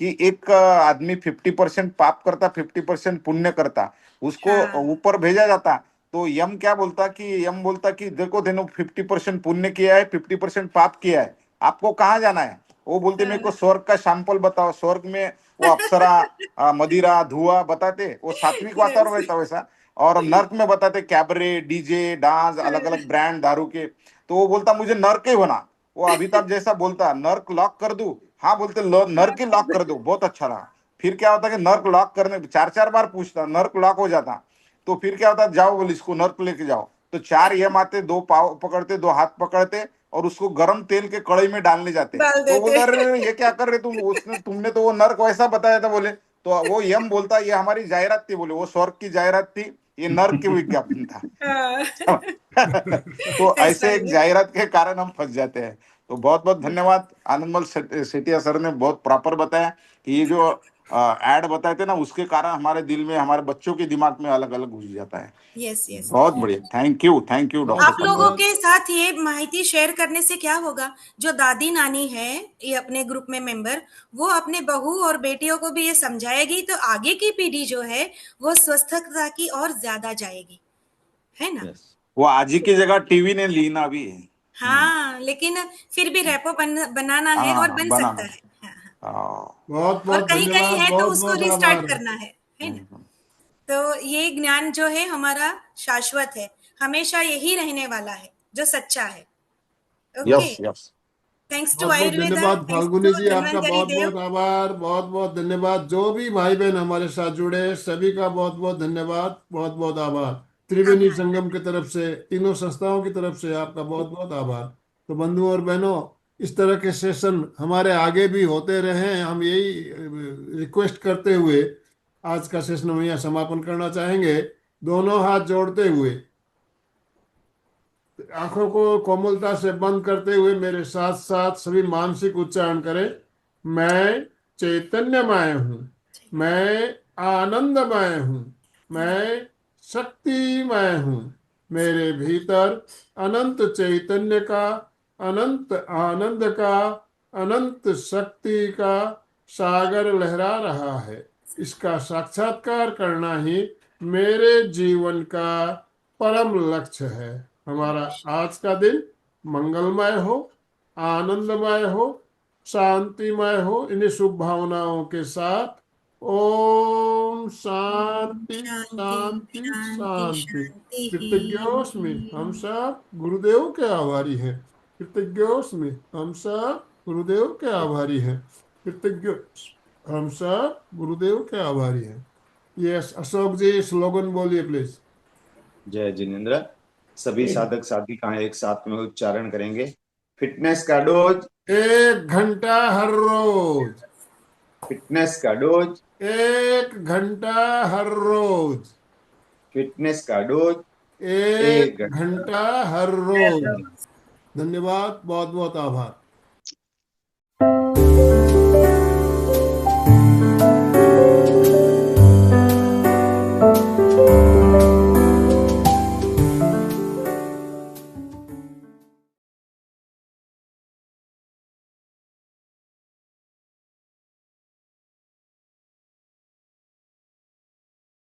कि एक आदमी 50% पाप करता 50% पुण्य करता उसको हाँ ऊपर भेजा जाता। तो यम क्या बोलता कि यम बोलता कि देखो देखो 50% पुण्य किया है 50% पाप किया है आपको कहाँ जाना है। वो बोलते मेरे को हाँ। स्वर्ग का सैंपल बताओ। स्वर्ग में वो अप्सरा मदिरा धुआं बताते वो सात्विक वातावरण यस रहता वैसा। और नर्क में बताते कैबरे डीजे डांस अलग अलग ब्रांड दारू के। तो वो बोलता मुझे नर्क ही होना। वो अमिताभ जैसा बोलता नर्क लॉक कर दूं। हाँ बोलते नर्क ही लॉक कर दो बहुत अच्छा रहा। फिर क्या होता कि नर्क लॉक करने चार चार बार पूछता नर्क लॉक हो जाता। तो फिर क्या होता जाओ बोले इसको नर्क लेके जाओ। तो चार यम आते दो पाव पकड़ते दो हाथ पकड़ते और उसको गर्म तेल के कढ़ाई में डालने जाते। डाल तो वो देते बोलता अरे ये क्या कर रहे तुम उसने तुमने तो वो नर्क वैसा बताया था बोले। तो वो यम बोलता ये हमारी जायरात थी बोले वो स्वर्ग की जायरात थी ये नर्क की विज्ञापन था। हाँ तो ऐसा ऐसे ही एक है। जाहिरात के कारण हम फंस जाते हैं। तो बहुत बहुत धन्यवाद आनंदमल सेठिया सर ने बहुत प्रॉपर बताया कि ये जो एड बताए थे ना उसके कारण हमारे दिल में हमारे बच्चों के दिमाग में अलग अलग घुस जाता है। यस यस बहुत बढ़िया थैंक यू डॉक्टर आप बहुत लोगों पंकज। बहुत के साथ ये माहिती शेयर करने से क्या होगा जो दादी नानी है ये अपने ग्रुप में मेंबर वो अपने बहू और बेटियों को भी ये समझाएगी तो आगे की पीढ़ी जो है वो स्वस्थता की और ज्यादा जाएगी है ना। यस वो आज ही की जगह टीवी ने ली ना अभी। हाँ लेकिन फिर भी रेपो बनाना है और हाँ बन सकता बनाना। है। हाँ, हाँ। हाँ। बहुत और बहुत कहीं कहीं धन्यवाद है तो बहुत उसको बहुत रिस्टार्ट आभार। करना है ना। तो ये ज्ञान जो है हमारा शाश्वत है हमेशा यही रहने वाला है जो सच्चा है। Okay yes yes thanks to बहुत बहुत आयुर्वेदा धन्यवाद थैंक्स फाल्गुनी टू जी आपका धन्वंतरी बहुत देव। बहुत आभार बहुत बहुत धन्यवाद जो भी भाई बहन हमारे साथ जुड़े सभी का बहुत बहुत धन्यवाद बहुत बहुत आभार। त्रिवेणी आभार संगम की तरफ से तीनों संस्थाओं की तरफ से आपका बहुत बहुत आभार। तो बंधुओं और बहनों इस तरह के सेशन हमारे आगे भी होते रहे हम यही रिक्वेस्ट करते हुए आज का सेशन हम यहाँ समापन करना चाहेंगे। दोनों हाथ जोड़ते हुए आंखों को कोमलता से बंद करते हुए मेरे साथ साथ सभी मानसिक उच्चारण करें। मैं चैतन्यमय हूँ। मैं आनंदमय हूँ। मैं शक्तिमय हूँ। मेरे भीतर अनंत चैतन्य का अनंत आनंद का अनंत शक्ति का सागर लहरा रहा है। इसका साक्षात्कार करना ही मेरे जीवन का परम लक्ष्य है। हमारा आज का दिन मंगलमय हो आनंदमय हो शांतिमय हो। इन्हीं शुभ भावनाओं के साथ ओम शांति शांति शांति शांति शांति। शांति कृतज्ञोस्मि हम सब गुरुदेव के आभारी हैं। कृतज्ञोस्मि हम सब गुरुदेव के आभारी हैं। कृतज्ञ हम सब गुरुदेव के आभारी हैं। यस अशोक जी स्लोगन बोलिए प्लीज। जय जिनेन्द्र। सभी साधक साधिकाएं एक साथ में उच्चारण करेंगे। फिटनेस का डोज 1 घंटा हर रोज। फिटनेस का डोज 1 घंटा हर रोज। फिटनेस का डोज एक 1 घंटा घंटा हर रोज। धन्यवाद, बहुत बहुत आभार।